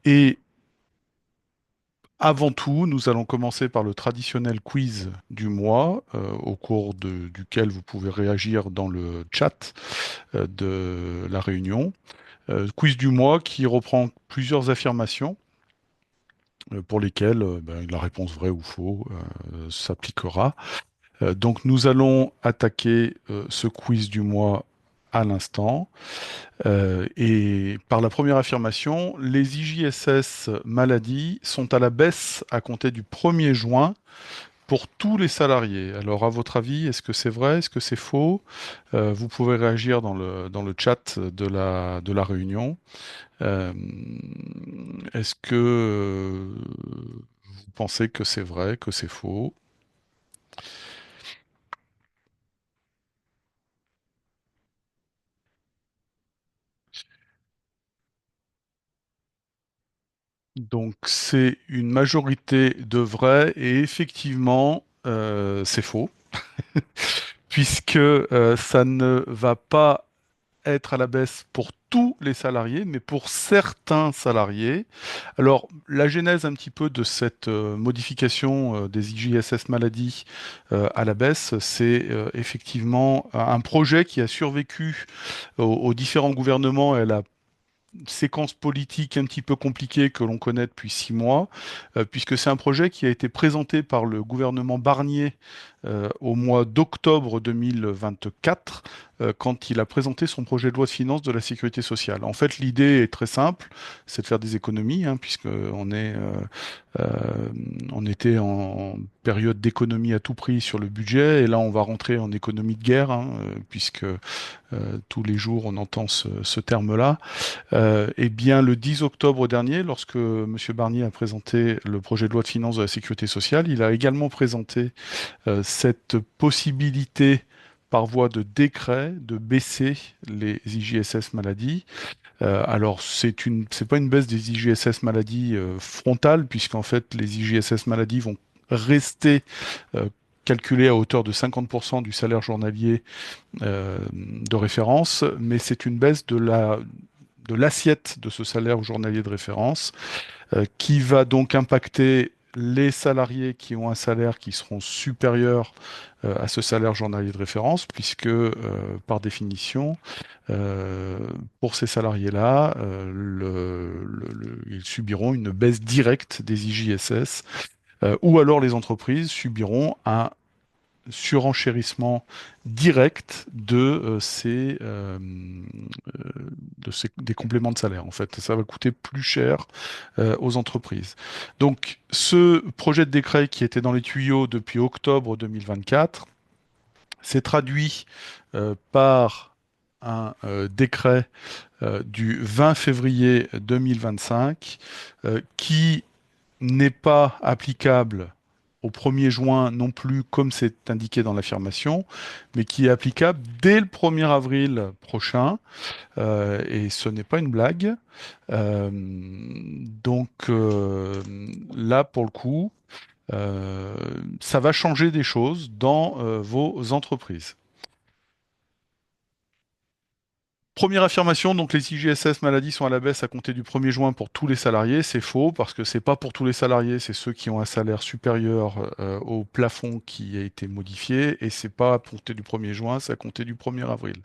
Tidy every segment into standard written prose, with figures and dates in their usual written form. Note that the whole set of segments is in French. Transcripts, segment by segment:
Et avant tout, nous allons commencer par le traditionnel quiz du mois, au cours duquel vous pouvez réagir dans le chat de la réunion. Quiz du mois qui reprend plusieurs affirmations pour lesquelles ben, la réponse vrai ou faux s'appliquera. Donc nous allons attaquer ce quiz du mois à l'instant. Et par la première affirmation, les IJSS maladies sont à la baisse à compter du 1er juin pour tous les salariés. Alors, à votre avis, est-ce que c'est vrai? Est-ce que c'est faux? Vous pouvez réagir dans le chat de la réunion. Euh, Est-ce que vous pensez que c'est vrai, que c'est faux? Donc, c'est une majorité de vrai et effectivement, c'est faux, puisque ça ne va pas être à la baisse pour tous les salariés, mais pour certains salariés. Alors, la genèse un petit peu de cette modification des IJSS maladies à la baisse, c'est effectivement un projet qui a survécu aux différents gouvernements et à la séquence politique un petit peu compliquée que l'on connaît depuis 6 mois, puisque c'est un projet qui a été présenté par le gouvernement Barnier au mois d'octobre 2024, quand il a présenté son projet de loi de finances de la sécurité sociale. En fait, l'idée est très simple, c'est de faire des économies, hein, puisque euh, on était en période d'économie à tout prix sur le budget, et là on va rentrer en économie de guerre, hein, puisque tous les jours on entend ce terme-là. Eh bien, le 10 octobre dernier, lorsque M. Barnier a présenté le projet de loi de finances de la sécurité sociale, il a également présenté cette possibilité par voie de décret de baisser les IJSS maladies. Alors, c'est pas une baisse des IJSS maladies frontale, puisqu'en fait, les IJSS maladies vont rester euh, calculés à hauteur de 50% du salaire journalier de référence, mais c'est une baisse de l'assiette de ce salaire journalier de référence, qui va donc impacter les salariés qui ont un salaire qui seront supérieurs à ce salaire journalier de référence, puisque par définition, euh, pour ces salariés-là, ils subiront une baisse directe des IJSS, ou alors les entreprises subiront un surenchérissement direct des compléments de salaire. En fait, ça va coûter plus cher aux entreprises. Donc, ce projet de décret qui était dans les tuyaux depuis octobre 2024 s'est traduit par un décret du 20 février 2025 qui n'est pas applicable au 1er juin non plus, comme c'est indiqué dans l'affirmation, mais qui est applicable dès le 1er avril prochain. Et ce n'est pas une blague. Donc là, pour le coup, euh, ça va changer des choses dans vos entreprises. Première affirmation, donc les IGSS maladies sont à la baisse à compter du 1er juin pour tous les salariés. C'est faux parce que c'est pas pour tous les salariés, c'est ceux qui ont un salaire supérieur au plafond qui a été modifié et c'est pas à compter du 1er juin, c'est à compter du 1er avril.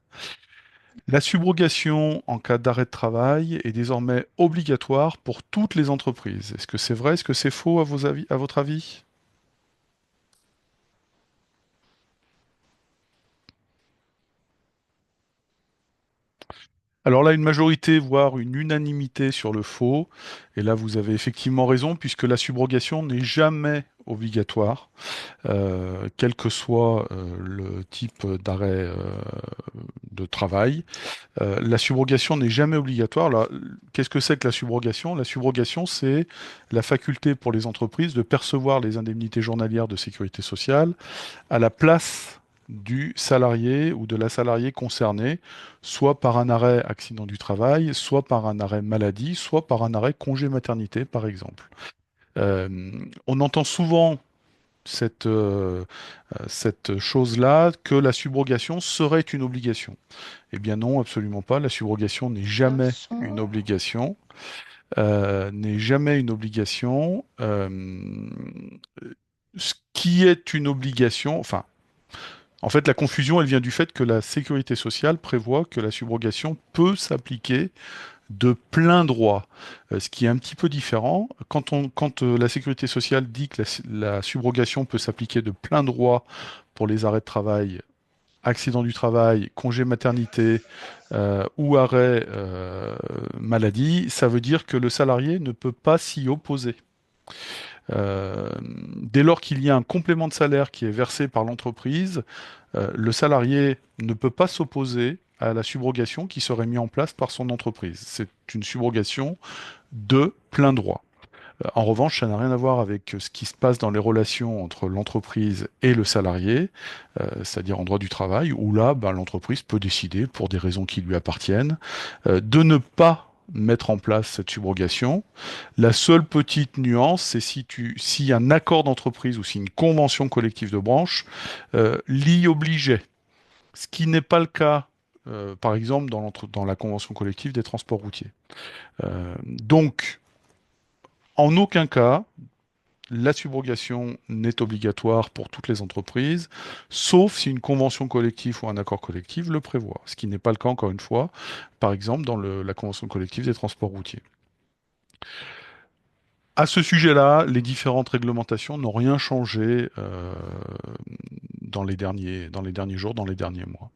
La subrogation en cas d'arrêt de travail est désormais obligatoire pour toutes les entreprises. Est-ce que c'est vrai? Est-ce que c'est faux à votre avis? Alors là, une majorité, voire une unanimité sur le faux. Et là, vous avez effectivement raison, puisque la subrogation n'est jamais obligatoire, quel que soit le type d'arrêt de travail. La subrogation n'est jamais obligatoire. Alors, qu'est-ce que c'est que la subrogation? La subrogation, c'est la faculté pour les entreprises de percevoir les indemnités journalières de sécurité sociale à la place du salarié ou de la salariée concernée, soit par un arrêt accident du travail, soit par un arrêt maladie, soit par un arrêt congé maternité, par exemple. Euh, on entend souvent cette chose-là, que la subrogation serait une obligation. Eh bien non, absolument pas. La subrogation n'est jamais une Bonsoir. obligation. n'est jamais une obligation. Ce qui est une obligation, enfin, en fait, la confusion, elle vient du fait que la sécurité sociale prévoit que la subrogation peut s'appliquer de plein droit. Ce qui est un petit peu différent. Quand la sécurité sociale dit que la subrogation peut s'appliquer de plein droit pour les arrêts de travail, accident du travail, congé maternité ou arrêt maladie, ça veut dire que le salarié ne peut pas s'y opposer. Dès lors qu'il y a un complément de salaire qui est versé par l'entreprise, le salarié ne peut pas s'opposer à la subrogation qui serait mise en place par son entreprise. C'est une subrogation de plein droit. En revanche, ça n'a rien à voir avec ce qui se passe dans les relations entre l'entreprise et le salarié, c'est-à-dire en droit du travail, où là, ben, l'entreprise peut décider, pour des raisons qui lui appartiennent, de ne pas mettre en place cette subrogation. La seule petite nuance, c'est si un accord d'entreprise ou si une convention collective de branche l'y obligeait, ce qui n'est pas le cas, par exemple, dans la convention collective des transports routiers. Donc, en aucun cas, la subrogation n'est obligatoire pour toutes les entreprises, sauf si une convention collective ou un accord collectif le prévoit, ce qui n'est pas le cas, encore une fois, par exemple, dans la convention collective des transports routiers. À ce sujet-là, les différentes réglementations n'ont rien changé dans les derniers jours, dans les derniers mois.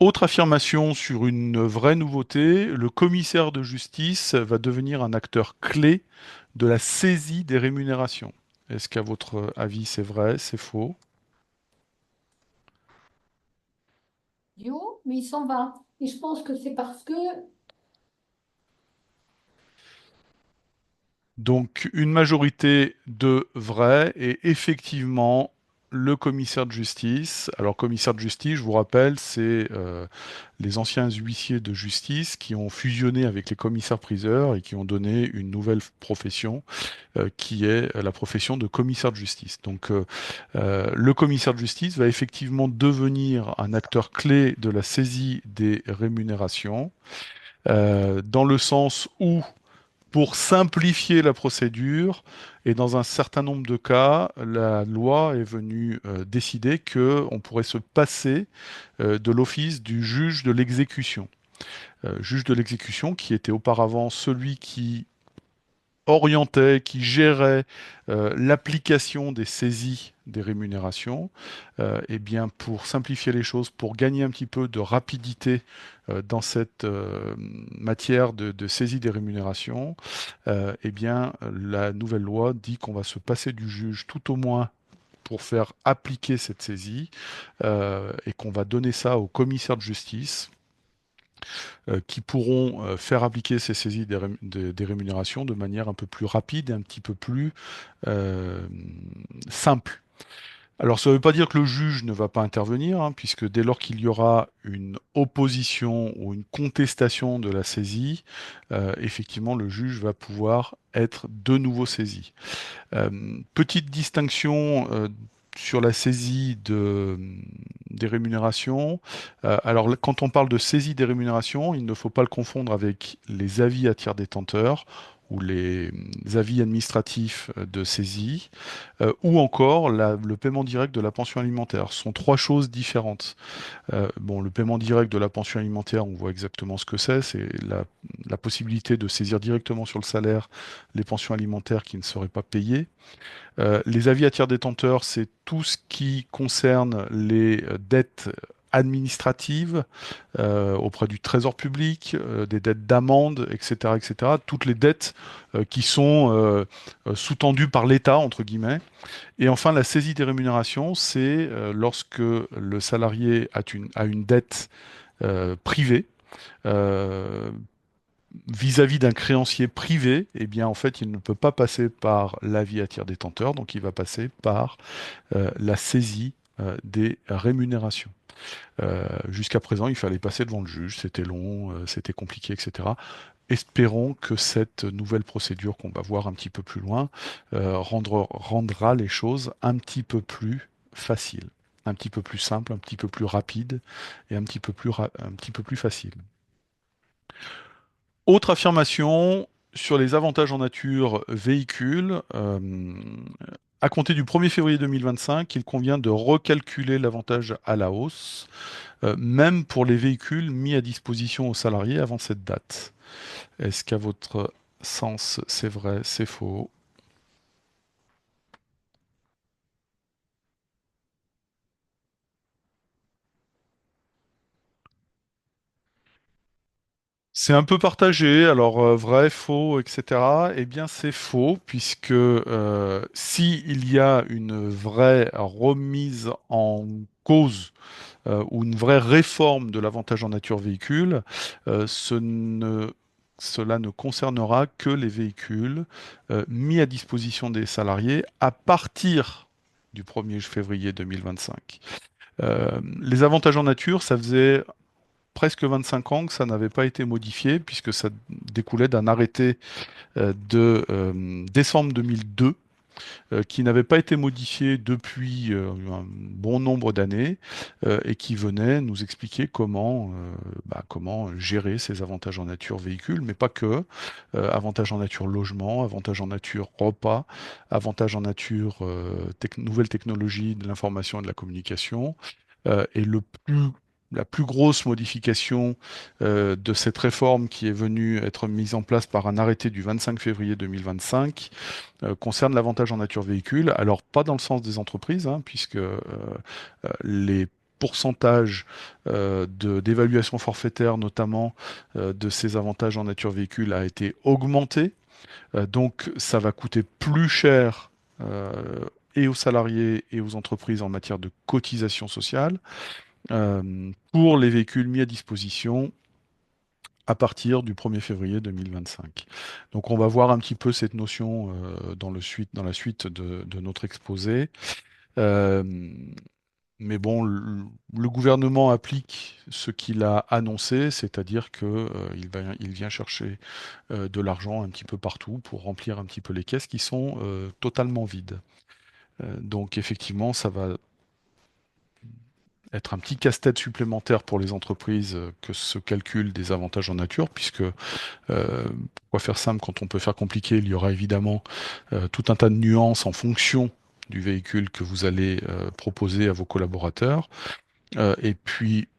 Autre affirmation sur une vraie nouveauté, le commissaire de justice va devenir un acteur clé de la saisie des rémunérations. Est-ce qu'à votre avis c'est vrai, c'est faux? Yo, mais il s'en va. Et je pense que c'est parce que Donc une majorité de vrai et effectivement le commissaire de justice. Alors commissaire de justice, je vous rappelle, c'est les anciens huissiers de justice qui ont fusionné avec les commissaires-priseurs et qui ont donné une nouvelle profession qui est la profession de commissaire de justice. Donc le commissaire de justice va effectivement devenir un acteur clé de la saisie des rémunérations, dans le sens où, pour simplifier la procédure, et dans un certain nombre de cas, la loi est venue décider que on pourrait se passer de l'office du juge de l'exécution. Juge de l'exécution qui était auparavant celui qui orientait, qui gérait l'application des saisies des rémunérations. Eh bien, pour simplifier les choses, pour gagner un petit peu de rapidité dans cette matière de saisie des rémunérations, eh bien, la nouvelle loi dit qu'on va se passer du juge tout au moins pour faire appliquer cette saisie et qu'on va donner ça au commissaire de justice qui pourront faire appliquer ces saisies des rémunérations de manière un peu plus rapide et un petit peu plus euh, simple. Alors, ça ne veut pas dire que le juge ne va pas intervenir, hein, puisque dès lors qu'il y aura une opposition ou une contestation de la saisie, effectivement, le juge va pouvoir être de nouveau saisi. Petite distinction sur la saisie des rémunérations. Alors, quand on parle de saisie des rémunérations, il ne faut pas le confondre avec les avis à tiers détenteurs ou les avis administratifs de saisie, ou encore le paiement direct de la pension alimentaire. Ce sont trois choses différentes. Bon, le paiement direct de la pension alimentaire, on voit exactement ce que c'est. C'est la possibilité de saisir directement sur le salaire les pensions alimentaires qui ne seraient pas payées. Les avis à tiers détenteurs, c'est tout ce qui concerne les dettes administratives auprès du Trésor public, des dettes d'amende, etc., etc. Toutes les dettes qui sont sous-tendues par l'État, entre guillemets. Et enfin, la saisie des rémunérations, c'est lorsque le salarié a une dette privée, euh, vis-à-vis d'un créancier privé, eh bien, en fait, il ne peut pas passer par l'avis à tiers détenteur, donc il va passer par la saisie des rémunérations. Jusqu'à présent, il fallait passer devant le juge, c'était long, c'était compliqué, etc. Espérons que cette nouvelle procédure qu'on va voir un petit peu plus loin rendra les choses un petit peu plus faciles, un petit peu plus simples, un petit peu plus rapides et un petit peu plus faciles. Autre affirmation sur les avantages en nature véhicules, à compter du 1er février 2025, il convient de recalculer l'avantage à la hausse, même pour les véhicules mis à disposition aux salariés avant cette date. Est-ce qu'à votre sens, c'est vrai, c'est faux? C'est un peu partagé, alors vrai, faux, etc. Eh bien, c'est faux, puisque si il y a une vraie remise en cause ou une vraie réforme de l'avantage en nature véhicule, cela ne concernera que les véhicules mis à disposition des salariés à partir du 1er février 2025. Les avantages en nature, ça faisait presque 25 ans que ça n'avait pas été modifié, puisque ça découlait d'un arrêté de décembre 2002 qui n'avait pas été modifié depuis un bon nombre d'années et qui venait nous expliquer comment gérer ces avantages en nature véhicule, mais pas que. Avantages en nature logement, avantages en nature repas, avantages en nature nouvelles technologies de l'information et de la communication. Et la plus grosse modification de cette réforme qui est venue être mise en place par un arrêté du 25 février 2025 concerne l'avantage en nature véhicule. Alors, pas dans le sens des entreprises, hein, puisque les pourcentages d'évaluation forfaitaire, notamment de ces avantages en nature véhicule, a été augmenté. Donc, ça va coûter plus cher euh, et aux salariés et aux entreprises en matière de cotisation sociale pour les véhicules mis à disposition à partir du 1er février 2025. Donc on va voir un petit peu cette notion dans la suite de notre exposé. Euh, mais bon, le gouvernement applique ce qu'il a annoncé, c'est-à-dire que, il vient chercher de l'argent un petit peu partout pour remplir un petit peu les caisses qui sont totalement vides. Donc effectivement, ça va être un petit casse-tête supplémentaire pour les entreprises que ce calcul des avantages en nature, puisque pourquoi faire simple quand on peut faire compliqué? Il y aura évidemment tout un tas de nuances en fonction du véhicule que vous allez proposer à vos collaborateurs. Et puis,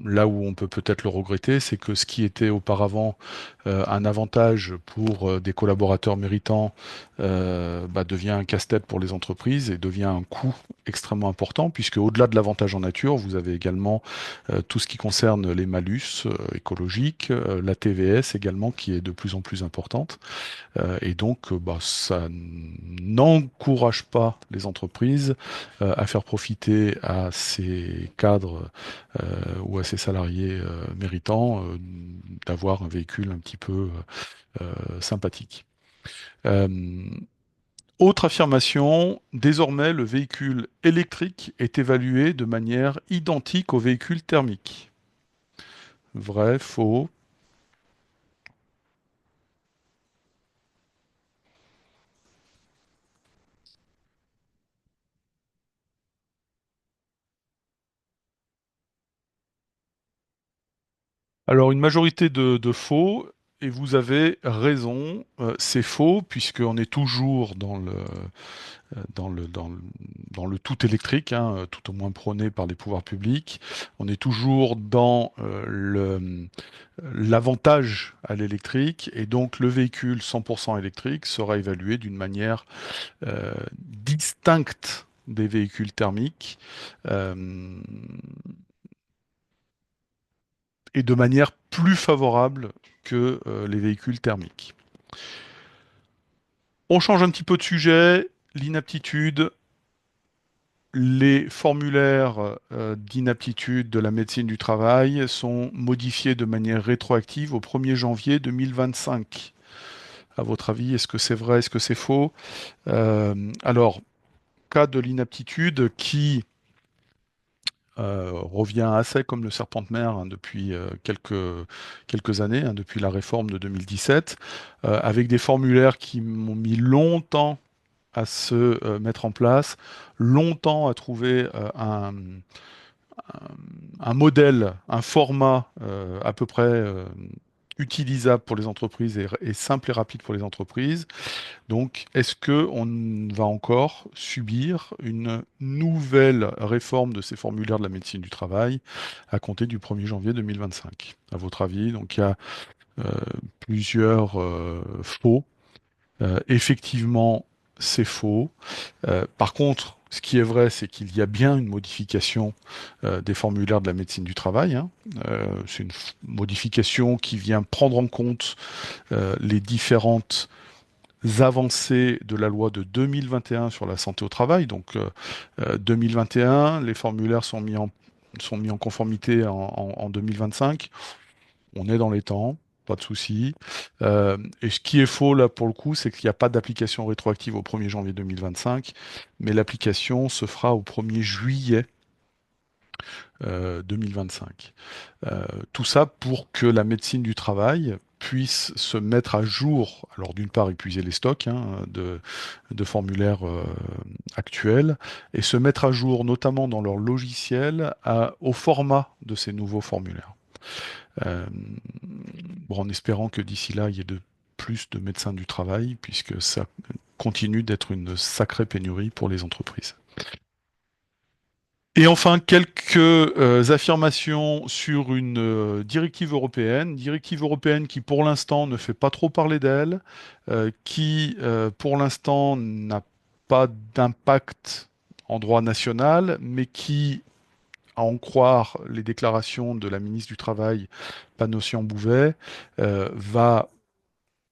là où on peut peut-être le regretter, c'est que ce qui était auparavant un avantage pour des collaborateurs méritants devient un casse-tête pour les entreprises et devient un coût extrêmement important, puisque au-delà de l'avantage en nature, vous avez également tout ce qui concerne les malus écologiques, la TVS également, qui est de plus en plus importante. Et donc, ça n'encourage pas les entreprises à faire profiter à ces cadres ou à ces salariés méritants d'avoir un véhicule un petit peu sympathique. Euh, Autre affirmation, désormais le véhicule électrique est évalué de manière identique au véhicule thermique. Vrai, faux? Alors, une majorité de faux, et vous avez raison, c'est faux, puisqu'on est toujours dans le tout électrique, hein, tout au moins prôné par les pouvoirs publics. On est toujours dans l'avantage à l'électrique, et donc le véhicule 100% électrique sera évalué d'une manière distincte des véhicules thermiques. euh, et de manière plus favorable que les véhicules thermiques. On change un petit peu de sujet. L'inaptitude, les formulaires d'inaptitude de la médecine du travail sont modifiés de manière rétroactive au 1er janvier 2025. À votre avis, est-ce que c'est vrai, est-ce que c'est faux? Alors, cas de l'inaptitude qui revient assez comme le serpent de mer hein, depuis quelques années, hein, depuis la réforme de 2017, avec des formulaires qui m'ont mis longtemps à se mettre en place, longtemps à trouver un modèle, un format à peu près utilisable pour les entreprises et simple et rapide pour les entreprises. Donc, est-ce que on va encore subir une nouvelle réforme de ces formulaires de la médecine du travail à compter du 1er janvier 2025? À votre avis, donc il y a euh, plusieurs faux. Effectivement, c'est faux. Par contre, ce qui est vrai, c'est qu'il y a bien une modification des formulaires de la médecine du travail, hein. C'est une modification qui vient prendre en compte les différentes avancées de la loi de 2021 sur la santé au travail. Donc, 2021, les formulaires sont mis en conformité en 2025. On est dans les temps, pas de souci. Et ce qui est faux là pour le coup, c'est qu'il n'y a pas d'application rétroactive au 1er janvier 2025, mais l'application se fera au 1er juillet 2025. Tout ça pour que la médecine du travail puisse se mettre à jour, alors d'une part épuiser les stocks hein, de formulaires actuels, et se mettre à jour notamment dans leur logiciel au format de ces nouveaux formulaires. Euh, bon, en espérant que d'ici là, il y ait de plus de médecins du travail, puisque ça continue d'être une sacrée pénurie pour les entreprises. Et enfin, quelques affirmations sur une directive européenne qui pour l'instant ne fait pas trop parler d'elle, qui pour l'instant n'a pas d'impact en droit national, mais qui, à en croire les déclarations de la ministre du Travail, Panos-Bouvet, va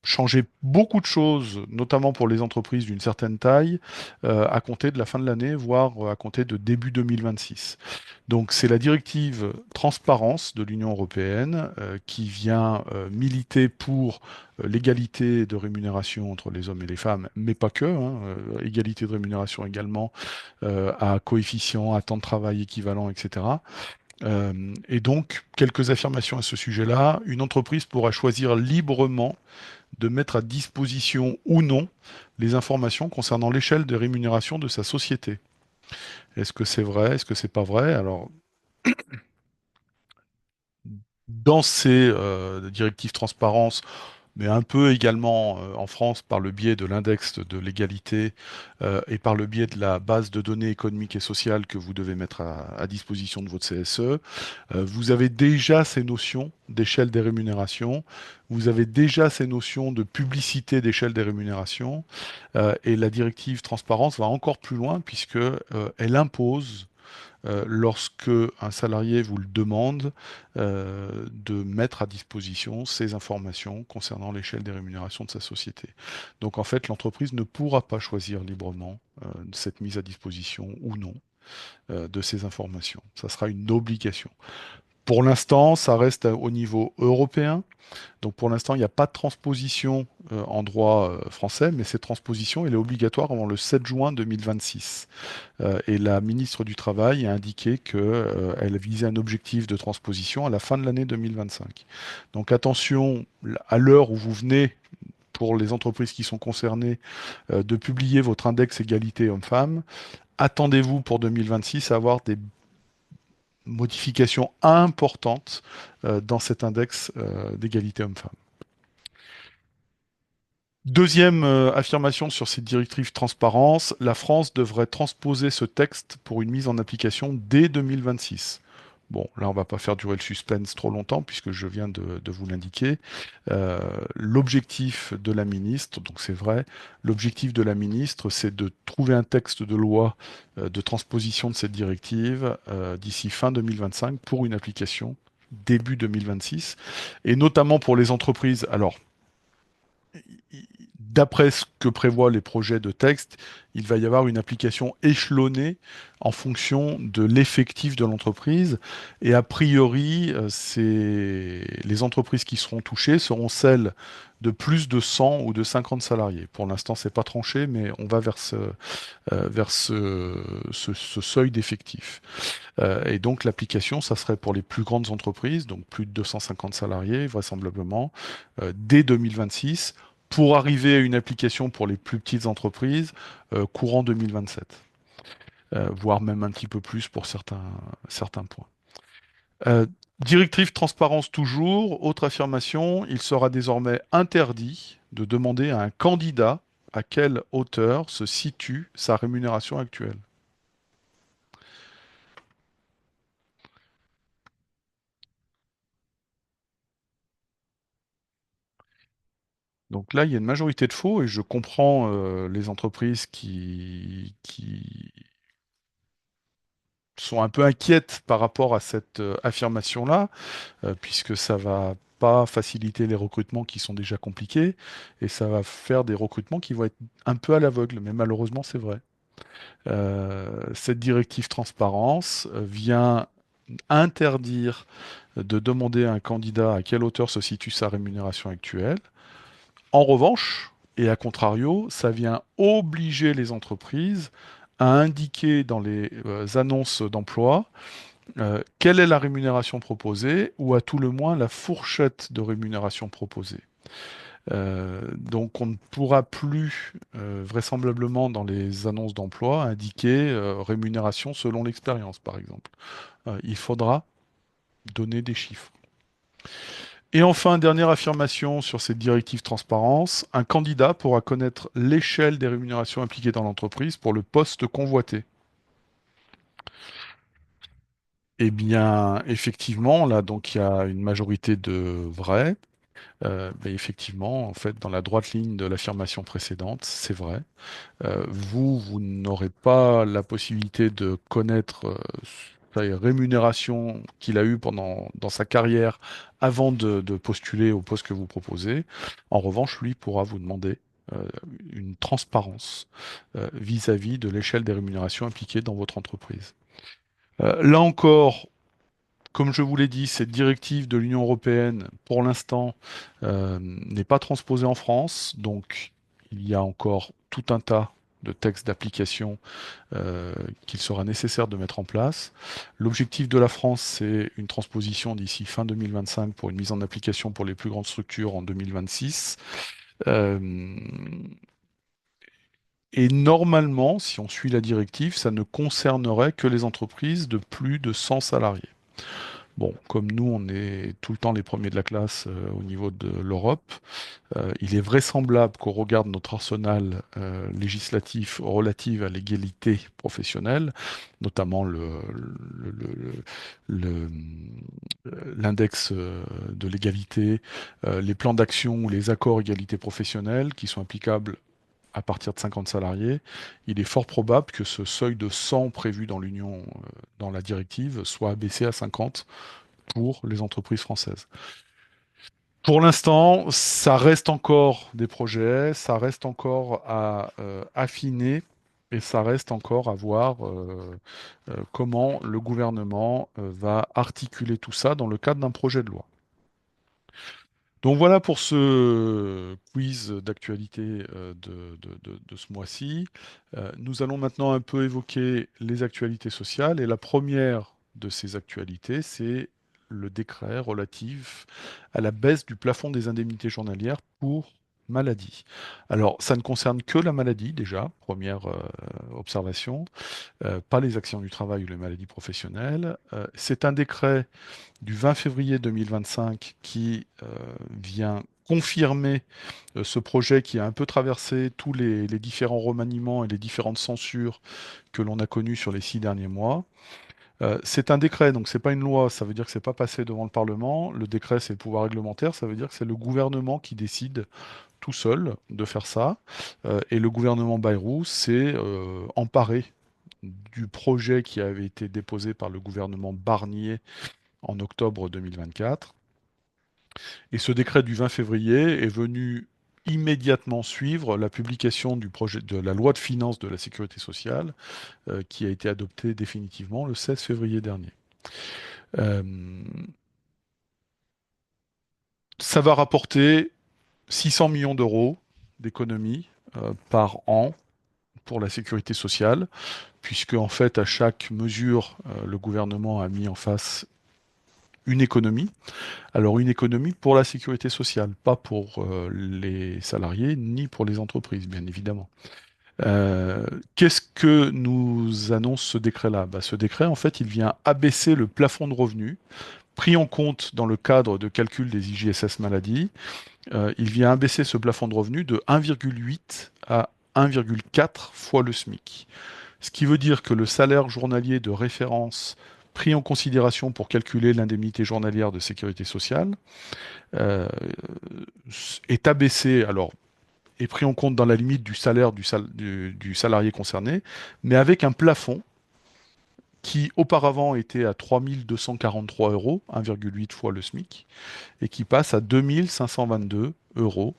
changer beaucoup de choses, notamment pour les entreprises d'une certaine taille, à compter de la fin de l'année, voire à compter de début 2026. Donc c'est la directive transparence de l'Union européenne qui vient militer pour l'égalité de rémunération entre les hommes et les femmes, mais pas que, hein, égalité de rémunération également à coefficient, à temps de travail équivalent, etc. Et donc, quelques affirmations à ce sujet-là. Une entreprise pourra choisir librement de mettre à disposition ou non les informations concernant l'échelle de rémunération de sa société. Est-ce que c'est vrai? Est-ce que c'est pas vrai? Alors, dans ces directives transparence, mais un peu également en France par le biais de l'index de l'égalité et par le biais de la base de données économiques et sociales que vous devez mettre à disposition de votre CSE. Vous avez déjà ces notions d'échelle des rémunérations, vous avez déjà ces notions de publicité d'échelle des rémunérations, et la directive transparence va encore plus loin puisque elle impose lorsque un salarié vous le demande, de mettre à disposition ces informations concernant l'échelle des rémunérations de sa société. Donc en fait, l'entreprise ne pourra pas choisir librement cette mise à disposition ou non de ces informations. Ça sera une obligation. Pour l'instant, ça reste au niveau européen. Donc pour l'instant, il n'y a pas de transposition en droit français, mais cette transposition, elle est obligatoire avant le 7 juin 2026. Et la ministre du Travail a indiqué qu'elle visait un objectif de transposition à la fin de l'année 2025. Donc attention, à l'heure où vous venez, pour les entreprises qui sont concernées, de publier votre index égalité homme-femme, attendez-vous pour 2026 à avoir des modifications importantes dans cet index d'égalité homme-femme. Deuxième affirmation sur cette directive transparence, la France devrait transposer ce texte pour une mise en application dès 2026. Bon, là, on va pas faire durer le suspense trop longtemps puisque je viens de vous l'indiquer. L'objectif de la ministre, donc c'est vrai, l'objectif de la ministre, c'est de trouver un texte de loi de transposition de cette directive d'ici fin 2025 pour une application début 2026, et notamment pour les entreprises. Alors, d'après ce que prévoient les projets de texte, il va y avoir une application échelonnée en fonction de l'effectif de l'entreprise. Et a priori, les entreprises qui seront touchées seront celles de plus de 100 ou de 50 salariés. Pour l'instant, c'est pas tranché, mais on va vers ce seuil d'effectif. Et donc l'application, ça serait pour les plus grandes entreprises, donc plus de 250 salariés vraisemblablement, dès 2026, pour arriver à une application pour les plus petites entreprises courant 2027, voire même un petit peu plus pour certains points. Euh, Directive transparence toujours. Autre affirmation, il sera désormais interdit de demander à un candidat à quelle hauteur se situe sa rémunération actuelle. Donc là, il y a une majorité de faux et je comprends les entreprises qui sont un peu inquiètes par rapport à cette affirmation-là, puisque ça va pas faciliter les recrutements qui sont déjà compliqués et ça va faire des recrutements qui vont être un peu à l'aveugle, mais malheureusement, c'est vrai. Cette directive transparence vient interdire de demander à un candidat à quelle hauteur se situe sa rémunération actuelle. En revanche, et à contrario, ça vient obliger les entreprises à indiquer dans les annonces d'emploi quelle est la rémunération proposée ou à tout le moins la fourchette de rémunération proposée. Donc on ne pourra plus vraisemblablement dans les annonces d'emploi indiquer rémunération selon l'expérience, par exemple. Il faudra donner des chiffres. Et enfin, dernière affirmation sur cette directive transparence, un candidat pourra connaître l'échelle des rémunérations impliquées dans l'entreprise pour le poste convoité. Eh bien, effectivement, là, donc il y a une majorité de vrais. Mais effectivement, en fait, dans la droite ligne de l'affirmation précédente, c'est vrai. Vous n'aurez pas la possibilité de connaître sa rémunération qu'il a eue dans sa carrière avant de postuler au poste que vous proposez. En revanche, lui pourra vous demander euh, une transparence vis-à-vis de l'échelle des rémunérations impliquées dans votre entreprise. Là encore, comme je vous l'ai dit, cette directive de l'Union européenne, pour l'instant, n'est pas transposée en France, donc il y a encore tout un tas de textes d'application qu'il sera nécessaire de mettre en place. L'objectif de la France, c'est une transposition d'ici fin 2025 pour une mise en application pour les plus grandes structures en 2026. Euh, et normalement, si on suit la directive, ça ne concernerait que les entreprises de plus de 100 salariés. Bon, comme nous, on est tout le temps les premiers de la classe au niveau de l'Europe, il est vraisemblable qu'au regard de notre arsenal législatif relatif à l'égalité professionnelle, notamment le- l'index de l'égalité, les plans d'action ou les accords égalité professionnelle qui sont applicables à partir de 50 salariés, il est fort probable que ce seuil de 100 prévu dans l'Union, dans la directive, soit abaissé à 50 pour les entreprises françaises. Pour l'instant, ça reste encore des projets, ça reste encore à affiner et ça reste encore à voir comment le gouvernement va articuler tout ça dans le cadre d'un projet de loi. Donc voilà pour ce quiz d'actualité de ce mois-ci. Nous allons maintenant un peu évoquer les actualités sociales et la première de ces actualités, c'est le décret relatif à la baisse du plafond des indemnités journalières pour maladie. Alors, ça ne concerne que la maladie déjà, première observation, pas les accidents du travail ou les maladies professionnelles. C'est un décret du 20 février 2025 qui vient confirmer ce projet qui a un peu traversé tous les différents remaniements et les différentes censures que l'on a connues sur les 6 derniers mois. C'est un décret, donc c'est pas une loi, ça veut dire que c'est pas passé devant le Parlement. Le décret, c'est le pouvoir réglementaire, ça veut dire que c'est le gouvernement qui décide tout seul de faire ça. Et le gouvernement Bayrou s'est emparé du projet qui avait été déposé par le gouvernement Barnier en octobre 2024. Et ce décret du 20 février est venu immédiatement suivre la publication du projet de la loi de finances de la sécurité sociale qui a été adoptée définitivement le 16 février dernier. Euh, Ça va rapporter 600 millions d'euros d'économies par an pour la sécurité sociale, puisque en fait à chaque mesure, le gouvernement a mis en face une économie. Alors une économie pour la sécurité sociale, pas pour les salariés ni pour les entreprises, bien évidemment. Euh, Qu'est-ce que nous annonce ce décret-là? Bah, ce décret, en fait, il vient abaisser le plafond de revenus pris en compte dans le cadre de calcul des IJSS maladie, il vient abaisser ce plafond de revenu de 1,8 à 1,4 fois le SMIC. Ce qui veut dire que le salaire journalier de référence pris en considération pour calculer l'indemnité journalière de sécurité sociale euh, est abaissé, alors est pris en compte dans la limite du salaire du salarié concerné, mais avec un plafond qui auparavant était à 3 243 euros, 1,8 fois le SMIC, et qui passe à 2 522 euros,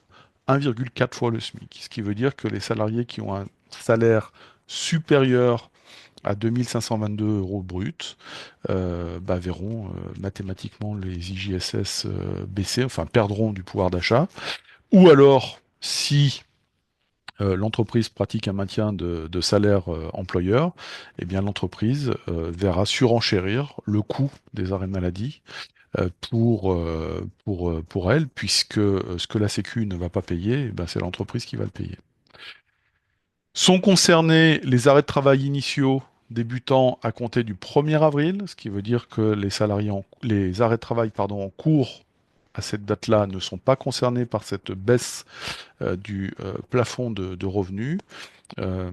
1,4 fois le SMIC. Ce qui veut dire que les salariés qui ont un salaire supérieur à 2 522 euros bruts verront mathématiquement les IJSS baisser, enfin perdront du pouvoir d'achat. Ou alors, si l'entreprise pratique un maintien de salaire employeur, eh bien l'entreprise verra surenchérir le coût des arrêts maladie pour elle, puisque ce que la Sécu ne va pas payer, eh ben, c'est l'entreprise qui va le payer. Sont concernés les arrêts de travail initiaux débutant à compter du 1er avril, ce qui veut dire que les arrêts de travail en cours à cette date-là ne sont pas concernés par cette baisse du plafond de revenus. Euh,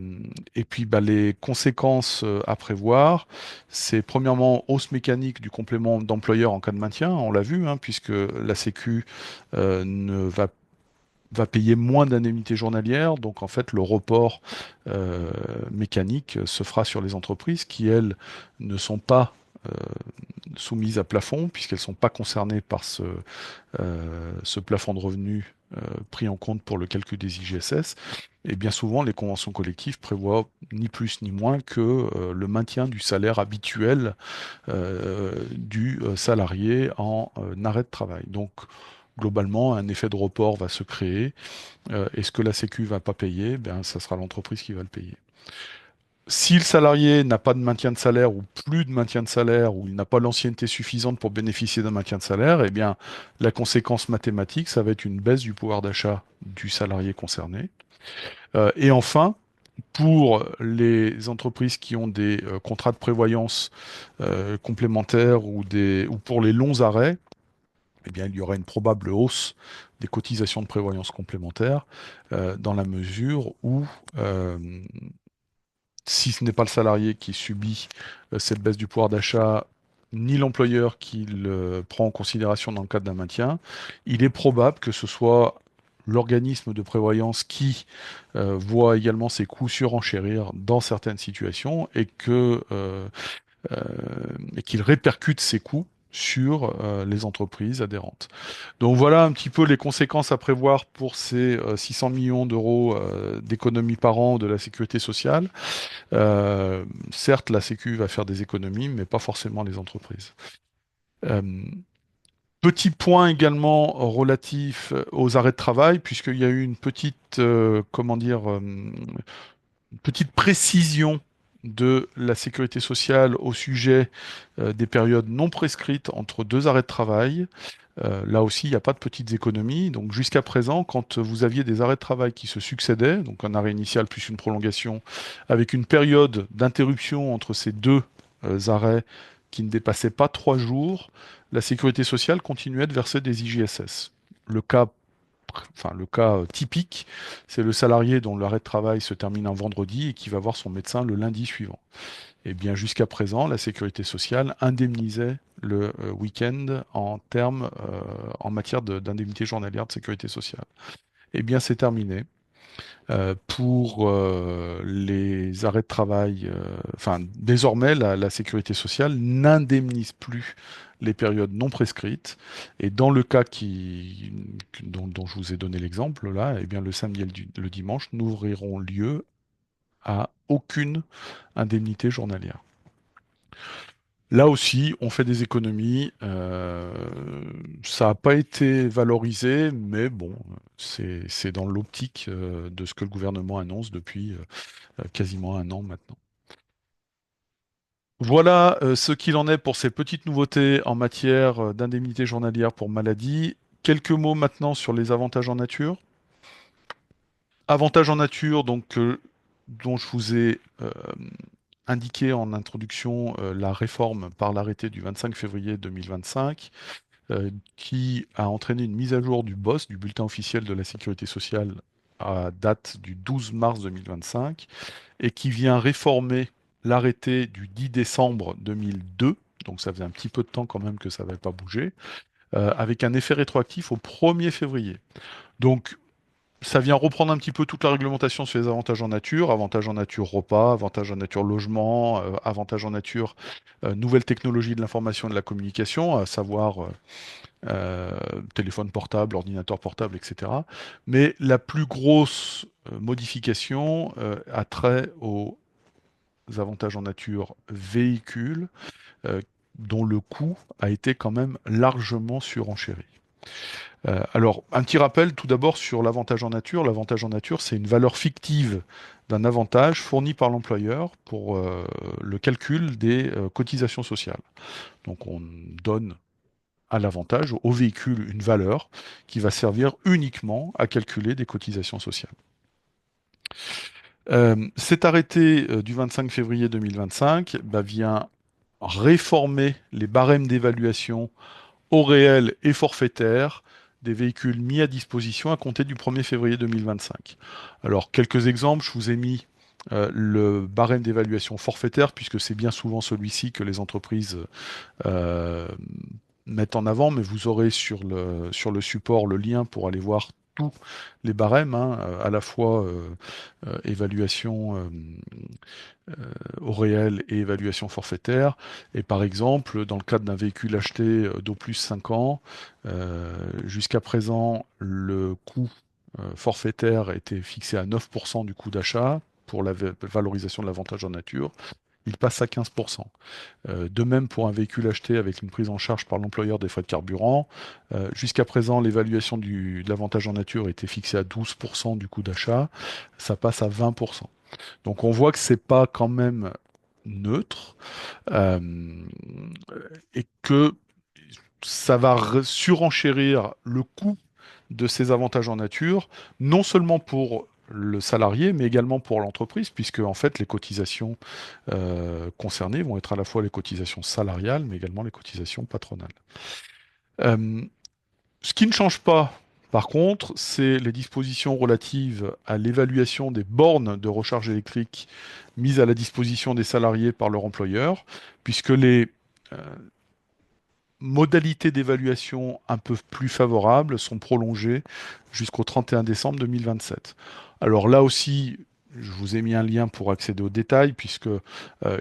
et puis les conséquences à prévoir, c'est premièrement hausse mécanique du complément d'employeur en cas de maintien, on l'a vu, hein, puisque la Sécu ne va payer moins d'indemnités journalières, donc en fait le report euh, mécanique se fera sur les entreprises qui, elles, ne sont pas euh, soumises à plafond, puisqu'elles ne sont pas concernées par ce plafond de revenus pris en compte pour le calcul des IGSS. Et bien souvent, les conventions collectives prévoient ni plus ni moins que le maintien du salaire habituel du salarié en arrêt de travail. Donc, globalement, un effet de report va se créer. Et ce que la Sécu va pas payer, ben, ça sera l'entreprise qui va le payer. Si le salarié n'a pas de maintien de salaire ou plus de maintien de salaire ou il n'a pas l'ancienneté suffisante pour bénéficier d'un maintien de salaire, eh bien, la conséquence mathématique, ça va être une baisse du pouvoir d'achat du salarié concerné. Et enfin, pour les entreprises qui ont des contrats de prévoyance complémentaires ou pour les longs arrêts, eh bien, il y aura une probable hausse des cotisations de prévoyance complémentaires dans la mesure où euh, si ce n'est pas le salarié qui subit cette baisse du pouvoir d'achat, ni l'employeur qui le prend en considération dans le cadre d'un maintien, il est probable que ce soit l'organisme de prévoyance qui voit également ses coûts surenchérir dans certaines situations euh, et qu'il répercute ces coûts sur les entreprises adhérentes. Donc voilà un petit peu les conséquences à prévoir pour ces 600 millions d'euros d'économies par an de la sécurité sociale. Certes, la Sécu va faire des économies, mais pas forcément les entreprises. Euh, Petit point également relatif aux arrêts de travail, puisqu'il y a eu une petite, comment dire, petite précision de la sécurité sociale au sujet des périodes non prescrites entre deux arrêts de travail. Là aussi, il n'y a pas de petites économies. Donc jusqu'à présent, quand vous aviez des arrêts de travail qui se succédaient, donc un arrêt initial plus une prolongation, avec une période d'interruption entre ces deux arrêts qui ne dépassait pas 3 jours, la sécurité sociale continuait de verser des IJSS. Le cas, le cas typique, c'est le salarié dont l'arrêt de travail se termine un vendredi et qui va voir son médecin le lundi suivant. Eh bien, jusqu'à présent, la sécurité sociale indemnisait le week-end en matière d'indemnité journalière de sécurité sociale. Eh bien, c'est terminé. Pour les arrêts de travail, désormais, la sécurité sociale n'indemnise plus les périodes non prescrites. Et dans le cas dont je vous ai donné l'exemple, là, eh bien, le samedi et le dimanche n'ouvriront lieu à aucune indemnité journalière. Là aussi, on fait des économies. Ça n'a pas été valorisé, mais bon, c'est dans l'optique de ce que le gouvernement annonce depuis quasiment un an maintenant. Voilà ce qu'il en est pour ces petites nouveautés en matière d'indemnité journalière pour maladie. Quelques mots maintenant sur les avantages en nature. Avantages en nature, donc, dont je vous ai indiqué en introduction la réforme par l'arrêté du 25 février 2025 qui a entraîné une mise à jour du BOSS, du bulletin officiel de la sécurité sociale, à date du 12 mars 2025, et qui vient réformer l'arrêté du 10 décembre 2002, donc ça faisait un petit peu de temps quand même que ça n'avait pas bougé, avec un effet rétroactif au 1er février. Donc ça vient reprendre un petit peu toute la réglementation sur les avantages en nature repas, avantages en nature logement, avantages en nature nouvelles technologies de l'information et de la communication, à savoir euh, téléphone portable, ordinateur portable, etc. Mais la plus grosse modification a trait aux avantages en nature véhicules, dont le coût a été quand même largement surenchéri. Alors, un petit rappel tout d'abord sur l'avantage en nature. L'avantage en nature, c'est une valeur fictive d'un avantage fourni par l'employeur pour le calcul des cotisations sociales. Donc, on donne à l'avantage, au véhicule, une valeur qui va servir uniquement à calculer des cotisations sociales. Cet arrêté du 25 février 2025 vient réformer les barèmes d'évaluation au réel et forfaitaire des véhicules mis à disposition à compter du 1er février 2025. Alors, quelques exemples, je vous ai mis le barème d'évaluation forfaitaire, puisque c'est bien souvent celui-ci que les entreprises euh, mettent en avant, mais vous aurez sur le support le lien pour aller voir tous les barèmes, hein, à la fois évaluation au réel et évaluation forfaitaire. Et par exemple, dans le cadre d'un véhicule acheté d'au plus 5 ans, jusqu'à présent, le coût forfaitaire était fixé à 9% du coût d'achat pour la valorisation de l'avantage en nature. Il passe à 15%. De même pour un véhicule acheté avec une prise en charge par l'employeur des frais de carburant. Jusqu'à présent, l'évaluation de l'avantage en nature était fixée à 12% du coût d'achat. Ça passe à 20%. Donc on voit que c'est pas quand même neutre euh, et que ça va surenchérir le coût de ces avantages en nature, non seulement pour le salarié, mais également pour l'entreprise, puisque en fait les cotisations concernées vont être à la fois les cotisations salariales, mais également les cotisations patronales. Euh, Ce qui ne change pas, par contre, c'est les dispositions relatives à l'évaluation des bornes de recharge électrique mises à la disposition des salariés par leur employeur, puisque les euh, modalités d'évaluation un peu plus favorables sont prolongées jusqu'au 31 décembre 2027. Alors là aussi, je vous ai mis un lien pour accéder aux détails, puisque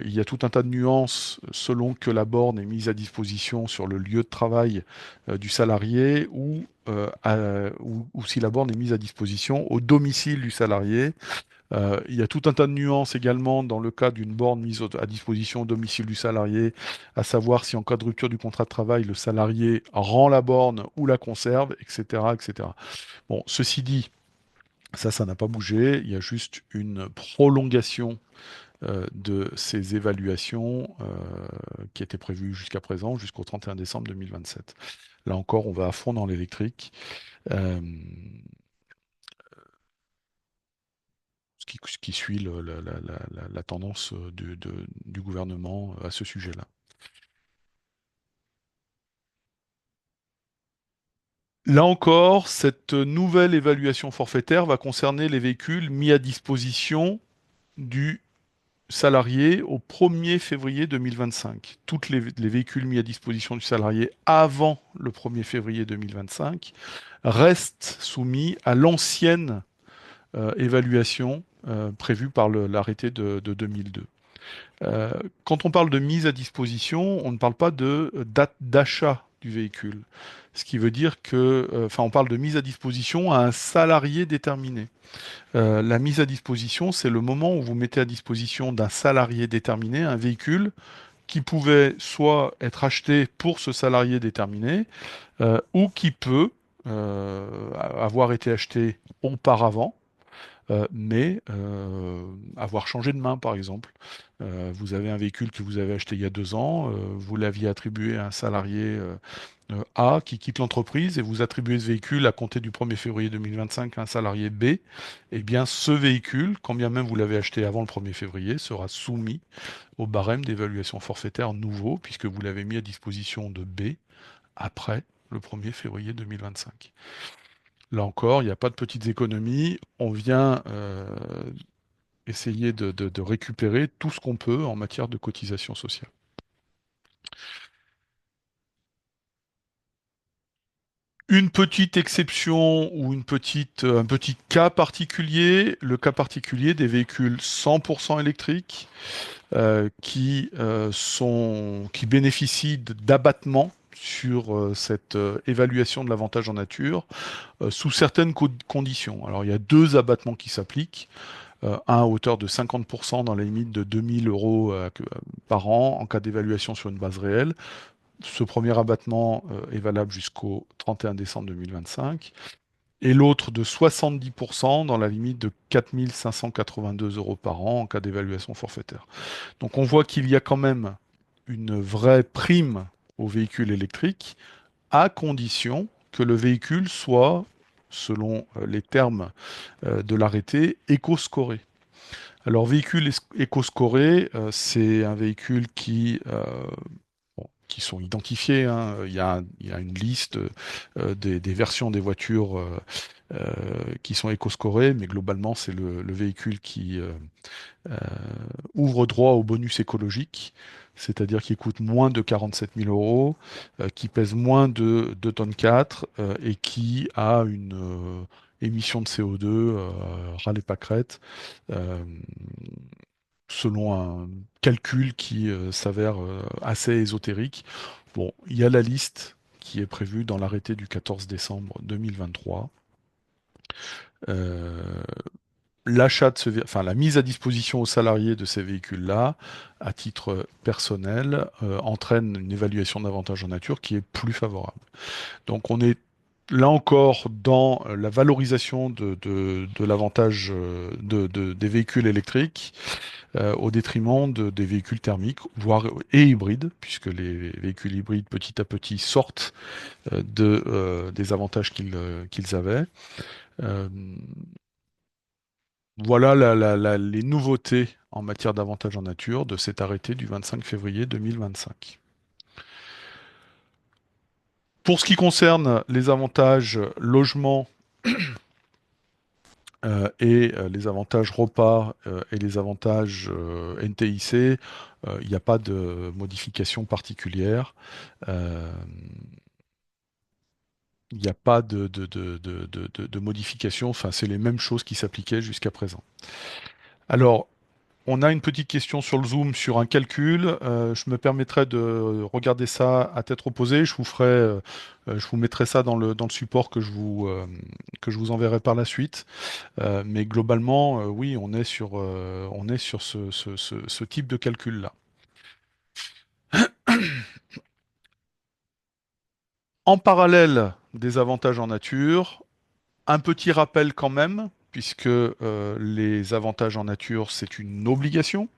il y a tout un tas de nuances selon que la borne est mise à disposition sur le lieu de travail du salarié ou si la borne est mise à disposition au domicile du salarié. Il y a tout un tas de nuances également dans le cas d'une borne mise à disposition au domicile du salarié, à savoir si en cas de rupture du contrat de travail, le salarié rend la borne ou la conserve, etc., etc. Bon, ceci dit, ça n'a pas bougé. Il y a juste une prolongation de ces évaluations qui était prévue jusqu'à présent, jusqu'au 31 décembre 2027. Là encore, on va à fond dans l'électrique. Euh, ce qui suit la tendance du gouvernement à ce sujet-là. Là encore, cette nouvelle évaluation forfaitaire va concerner les véhicules mis à disposition du salarié au 1er février 2025. Toutes les véhicules mis à disposition du salarié avant le 1er février 2025 restent soumis à l'ancienne évaluation prévue par l'arrêté de 2002. Euh, Quand on parle de mise à disposition, on ne parle pas de date d'achat du véhicule. Ce qui veut dire que, enfin, on parle de mise à disposition à un salarié déterminé. La mise à disposition, c'est le moment où vous mettez à disposition d'un salarié déterminé un véhicule qui pouvait soit être acheté pour ce salarié déterminé, ou qui peut avoir été acheté auparavant mais avoir changé de main, par exemple. Vous avez un véhicule que vous avez acheté il y a 2 ans, vous l'aviez attribué à un salarié A qui quitte l'entreprise et vous attribuez ce véhicule à compter du 1er février 2025 à un salarié B, eh bien ce véhicule, quand bien même vous l'avez acheté avant le 1er février, sera soumis au barème d'évaluation forfaitaire nouveau, puisque vous l'avez mis à disposition de B après le 1er février 2025. Là encore, il n'y a pas de petites économies, on vient essayer de récupérer tout ce qu'on peut en matière de cotisation sociale. Une petite exception ou un petit cas particulier, le cas particulier des véhicules 100% électriques qui bénéficient d'abattements sur cette évaluation de l'avantage en nature sous certaines conditions. Alors il y a deux abattements qui s'appliquent, un à hauteur de 50% dans la limite de 2000 euros par an en cas d'évaluation sur une base réelle. Ce premier abattement est valable jusqu'au 31 décembre 2025 et l'autre de 70% dans la limite de 4 582 euros par an en cas d'évaluation forfaitaire. Donc on voit qu'il y a quand même une vraie prime aux véhicules électriques à condition que le véhicule soit, selon les termes de l'arrêté, éco-scoré. Alors véhicule éco-scoré, c'est un véhicule qui sont identifiés, hein. Il y a une liste des versions des voitures qui sont éco-scorées, mais globalement, c'est le véhicule qui euh, ouvre droit au bonus écologique, c'est-à-dire qui coûte moins de 47 000 euros, qui pèse moins de 2 tonnes 4 et qui a une émission de CO2 ras les pâquerettes, euh, selon un calcul qui s'avère assez ésotérique. Bon, il y a la liste qui est prévue dans l'arrêté du 14 décembre 2023. Euh, la mise à disposition aux salariés de ces véhicules-là, à titre personnel, entraîne une évaluation d'avantage en nature qui est plus favorable. Donc on est là encore dans la valorisation de l'avantage des véhicules électriques au détriment des véhicules thermiques, voire et hybrides, puisque les véhicules hybrides petit à petit sortent des avantages qu'ils avaient. Euh, voilà les nouveautés en matière d'avantages en nature de cet arrêté du 25 février 2025. Pour ce qui concerne les avantages logement les avantages repas et les avantages NTIC, il n'y a pas de modification particulière. Euh, Il n'y a pas de modification, enfin, c'est les mêmes choses qui s'appliquaient jusqu'à présent. Alors, on a une petite question sur le Zoom sur un calcul. Je me permettrai de regarder ça à tête reposée. Je vous mettrai ça dans le support que je vous enverrai par la suite. Mais globalement, oui, on est sur ce type de calcul-là. En parallèle des avantages en nature, un petit rappel quand même, puisque les avantages en nature, c'est une obligation.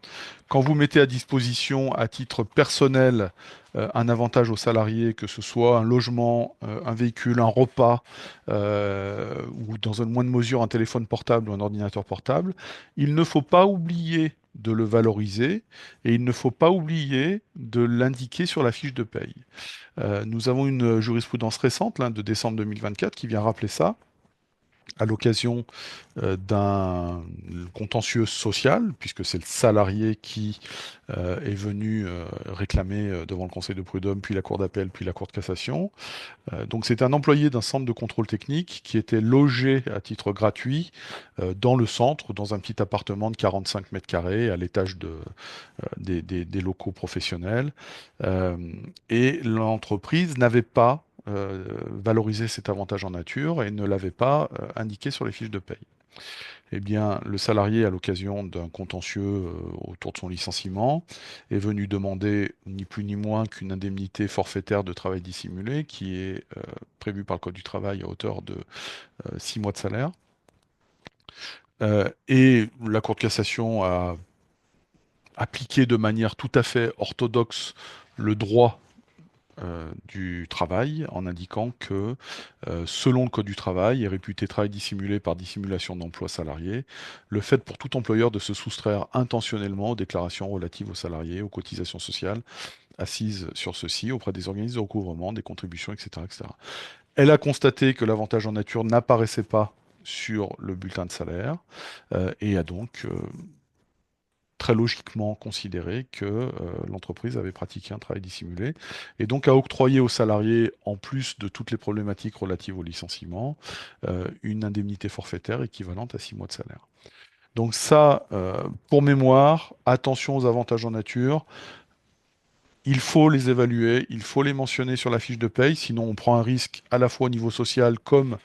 Quand vous mettez à disposition à titre personnel un avantage aux salariés, que ce soit un logement, un véhicule, un repas, ou dans une moindre mesure un téléphone portable ou un ordinateur portable, il ne faut pas oublier de le valoriser et il ne faut pas oublier de l'indiquer sur la fiche de paye. Nous avons une jurisprudence récente, là, de décembre 2024, qui vient rappeler ça à l'occasion d'un contentieux social, puisque c'est le salarié qui est venu réclamer devant le Conseil de prud'homme, puis la Cour d'appel, puis la Cour de cassation. Donc c'est un employé d'un centre de contrôle technique qui était logé à titre gratuit dans le centre, dans un petit appartement de 45 mètres carrés à l'étage des locaux professionnels. Euh, et l'entreprise n'avait pas valorisé cet avantage en nature et ne l'avait pas indiqué sur les fiches de paye. Eh bien, le salarié, à l'occasion d'un contentieux autour de son licenciement, est venu demander ni plus ni moins qu'une indemnité forfaitaire de travail dissimulé qui est prévue par le Code du travail à hauteur de 6 mois de salaire. Et la Cour de cassation a appliqué de manière tout à fait orthodoxe le droit du travail en indiquant que, selon le Code du travail, est réputé travail dissimulé par dissimulation d'emploi salarié, le fait pour tout employeur de se soustraire intentionnellement aux déclarations relatives aux salariés, aux cotisations sociales assises sur ceux-ci auprès des organismes de recouvrement, des contributions, etc., etc. Elle a constaté que l'avantage en nature n'apparaissait pas sur le bulletin de salaire et a donc très logiquement considéré que l'entreprise avait pratiqué un travail dissimulé et donc a octroyé aux salariés, en plus de toutes les problématiques relatives au licenciement, une indemnité forfaitaire équivalente à 6 mois de salaire. Donc ça, pour mémoire, attention aux avantages en nature. Il faut les évaluer, il faut les mentionner sur la fiche de paye, sinon on prend un risque à la fois au niveau social, comme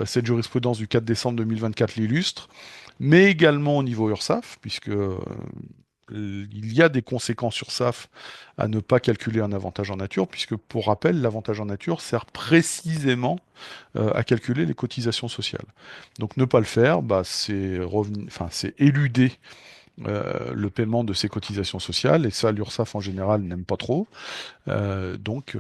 cette jurisprudence du 4 décembre 2024 l'illustre, mais également au niveau URSSAF, puisque il y a des conséquences URSSAF à ne pas calculer un avantage en nature, puisque pour rappel, l'avantage en nature sert précisément à calculer les cotisations sociales. Donc ne pas le faire, bah, c'est éluder le paiement de ces cotisations sociales, et ça l'URSSAF en général n'aime pas trop. Donc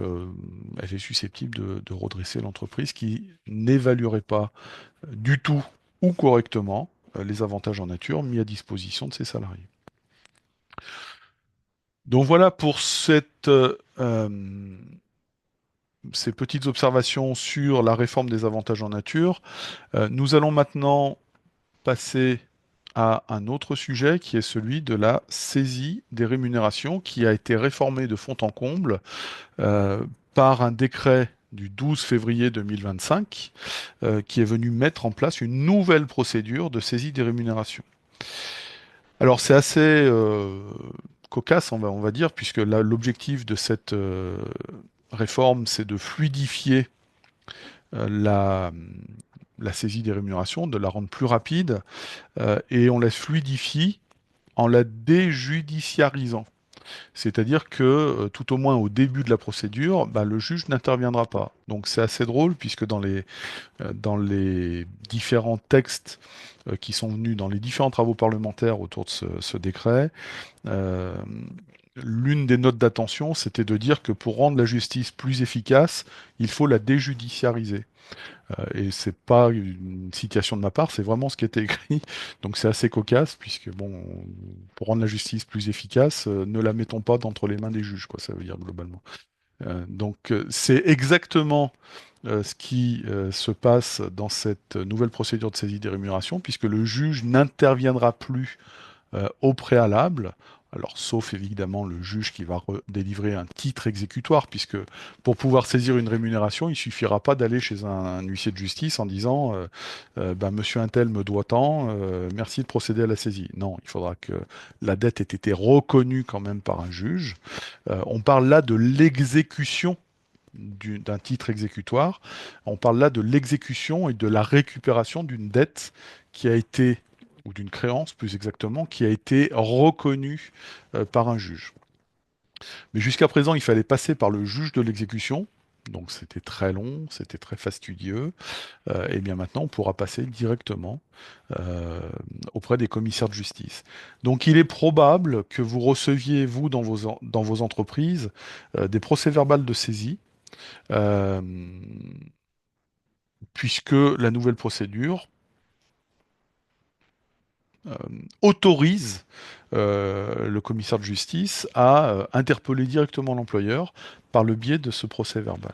elle est susceptible de redresser l'entreprise qui n'évaluerait pas du tout ou correctement les avantages en nature mis à disposition de ses salariés. Donc voilà pour ces petites observations sur la réforme des avantages en nature. Nous allons maintenant passer à un autre sujet qui est celui de la saisie des rémunérations qui a été réformée de fond en comble euh, par un décret du 12 février 2025 qui est venu mettre en place une nouvelle procédure de saisie des rémunérations. Alors c'est assez cocasse, on va dire, puisque là, l'objectif de cette réforme, c'est de fluidifier euh, la, la saisie des rémunérations, de la rendre plus rapide, et on la fluidifie en la déjudiciarisant. C'est-à-dire que tout au moins au début de la procédure, bah, le juge n'interviendra pas. Donc c'est assez drôle puisque dans les différents textes qui sont venus dans les différents travaux parlementaires autour de ce décret, euh, l'une des notes d'attention, c'était de dire que pour rendre la justice plus efficace, il faut la déjudiciariser. Et c'est pas une citation de ma part, c'est vraiment ce qui était écrit. Donc c'est assez cocasse, puisque bon, pour rendre la justice plus efficace, ne la mettons pas d'entre les mains des juges, quoi, ça veut dire globalement. Donc c'est exactement ce qui se passe dans cette nouvelle procédure de saisie des rémunérations, puisque le juge n'interviendra plus au préalable. Alors, sauf évidemment le juge qui va délivrer un titre exécutoire, puisque pour pouvoir saisir une rémunération, il ne suffira pas d'aller chez un huissier de justice en disant ben, Monsieur Untel me doit tant, merci de procéder à la saisie. Non, il faudra que la dette ait été reconnue quand même par un juge. On parle là de l'exécution d'un titre exécutoire. On parle là de l'exécution et de la récupération d'une dette qui a été, ou d'une créance plus exactement, qui a été reconnue par un juge. Mais jusqu'à présent, il fallait passer par le juge de l'exécution. Donc c'était très long, c'était très fastidieux. Et bien maintenant, on pourra passer directement euh, auprès des commissaires de justice. Donc il est probable que vous receviez, vous, dans vos entreprises, des procès-verbales de saisie euh, puisque la nouvelle procédure euh, autorise le commissaire de justice à interpeller directement l'employeur par le biais de ce procès verbal.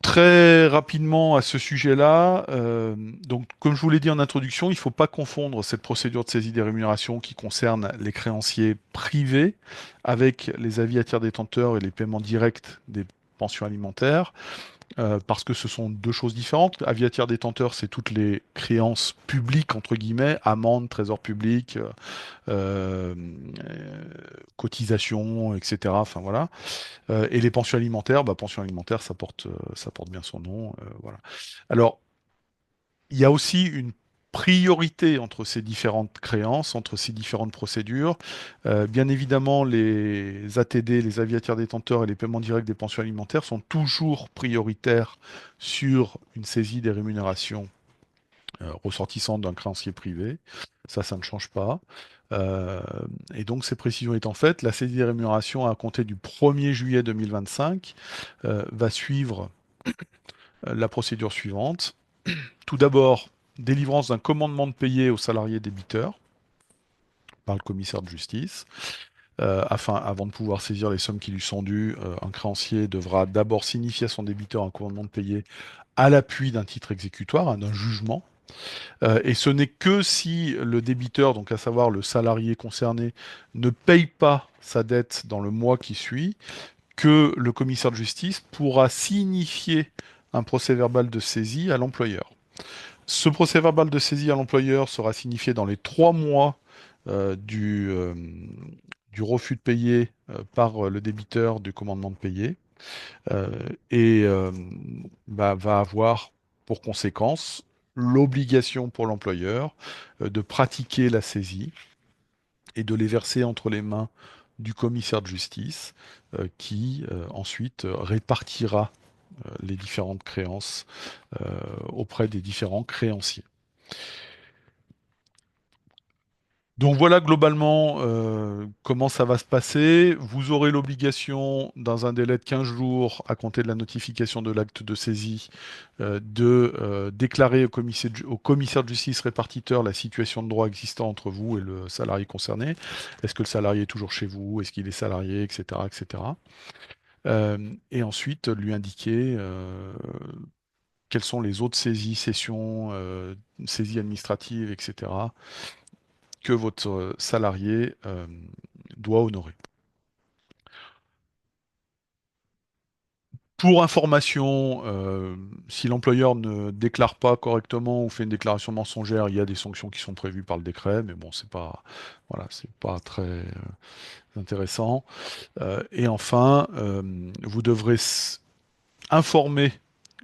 Très rapidement à ce sujet-là, donc comme je vous l'ai dit en introduction, il ne faut pas confondre cette procédure de saisie des rémunérations qui concerne les créanciers privés avec les avis à tiers détenteurs et les paiements directs des pensions alimentaires. Parce que ce sont deux choses différentes. Aviateur détenteur, c'est toutes les créances publiques, entre guillemets, amendes, trésor public, euh, cotisations, etc. Enfin voilà. Et les pensions alimentaires, bah, pensions alimentaires, ça porte bien son nom. Voilà. Alors, il y a aussi une priorité entre ces différentes créances, entre ces différentes procédures. Bien évidemment, les ATD, les aviateurs détenteurs et les paiements directs des pensions alimentaires sont toujours prioritaires sur une saisie des rémunérations ressortissant d'un créancier privé. Ça ne change pas. Euh, et donc, ces précisions étant faites, la saisie des rémunérations à compter du 1er juillet 2025 va suivre la procédure suivante. Tout d'abord, délivrance d'un commandement de payer aux salariés débiteurs par le commissaire de justice. Avant de pouvoir saisir les sommes qui lui sont dues, un créancier devra d'abord signifier à son débiteur un commandement de payer à l'appui d'un titre exécutoire, hein, d'un jugement. Et ce n'est que si le débiteur, donc à savoir le salarié concerné, ne paye pas sa dette dans le mois qui suit, que le commissaire de justice pourra signifier un procès-verbal de saisie à l'employeur. Ce procès-verbal de saisie à l'employeur sera signifié dans les 3 mois du refus de payer par le débiteur du commandement de payer euh, et va avoir pour conséquence l'obligation pour l'employeur de pratiquer la saisie et de les verser entre les mains du commissaire de justice qui ensuite répartira les différentes créances euh, auprès des différents créanciers. Donc voilà globalement comment ça va se passer. Vous aurez l'obligation, dans un délai de 15 jours à compter de la notification de l'acte de saisie, de déclarer au commissaire de justice répartiteur la situation de droit existant entre vous et le salarié concerné. Est-ce que le salarié est toujours chez vous? Est-ce qu'il est salarié, etc., etc. Et ensuite lui indiquer quelles sont les autres saisies, cessions, saisies administratives, etc que votre salarié doit honorer. Pour information, si l'employeur ne déclare pas correctement ou fait une déclaration mensongère, il y a des sanctions qui sont prévues par le décret, mais bon, c'est pas, voilà, c'est pas très intéressant. Et enfin, vous devrez informer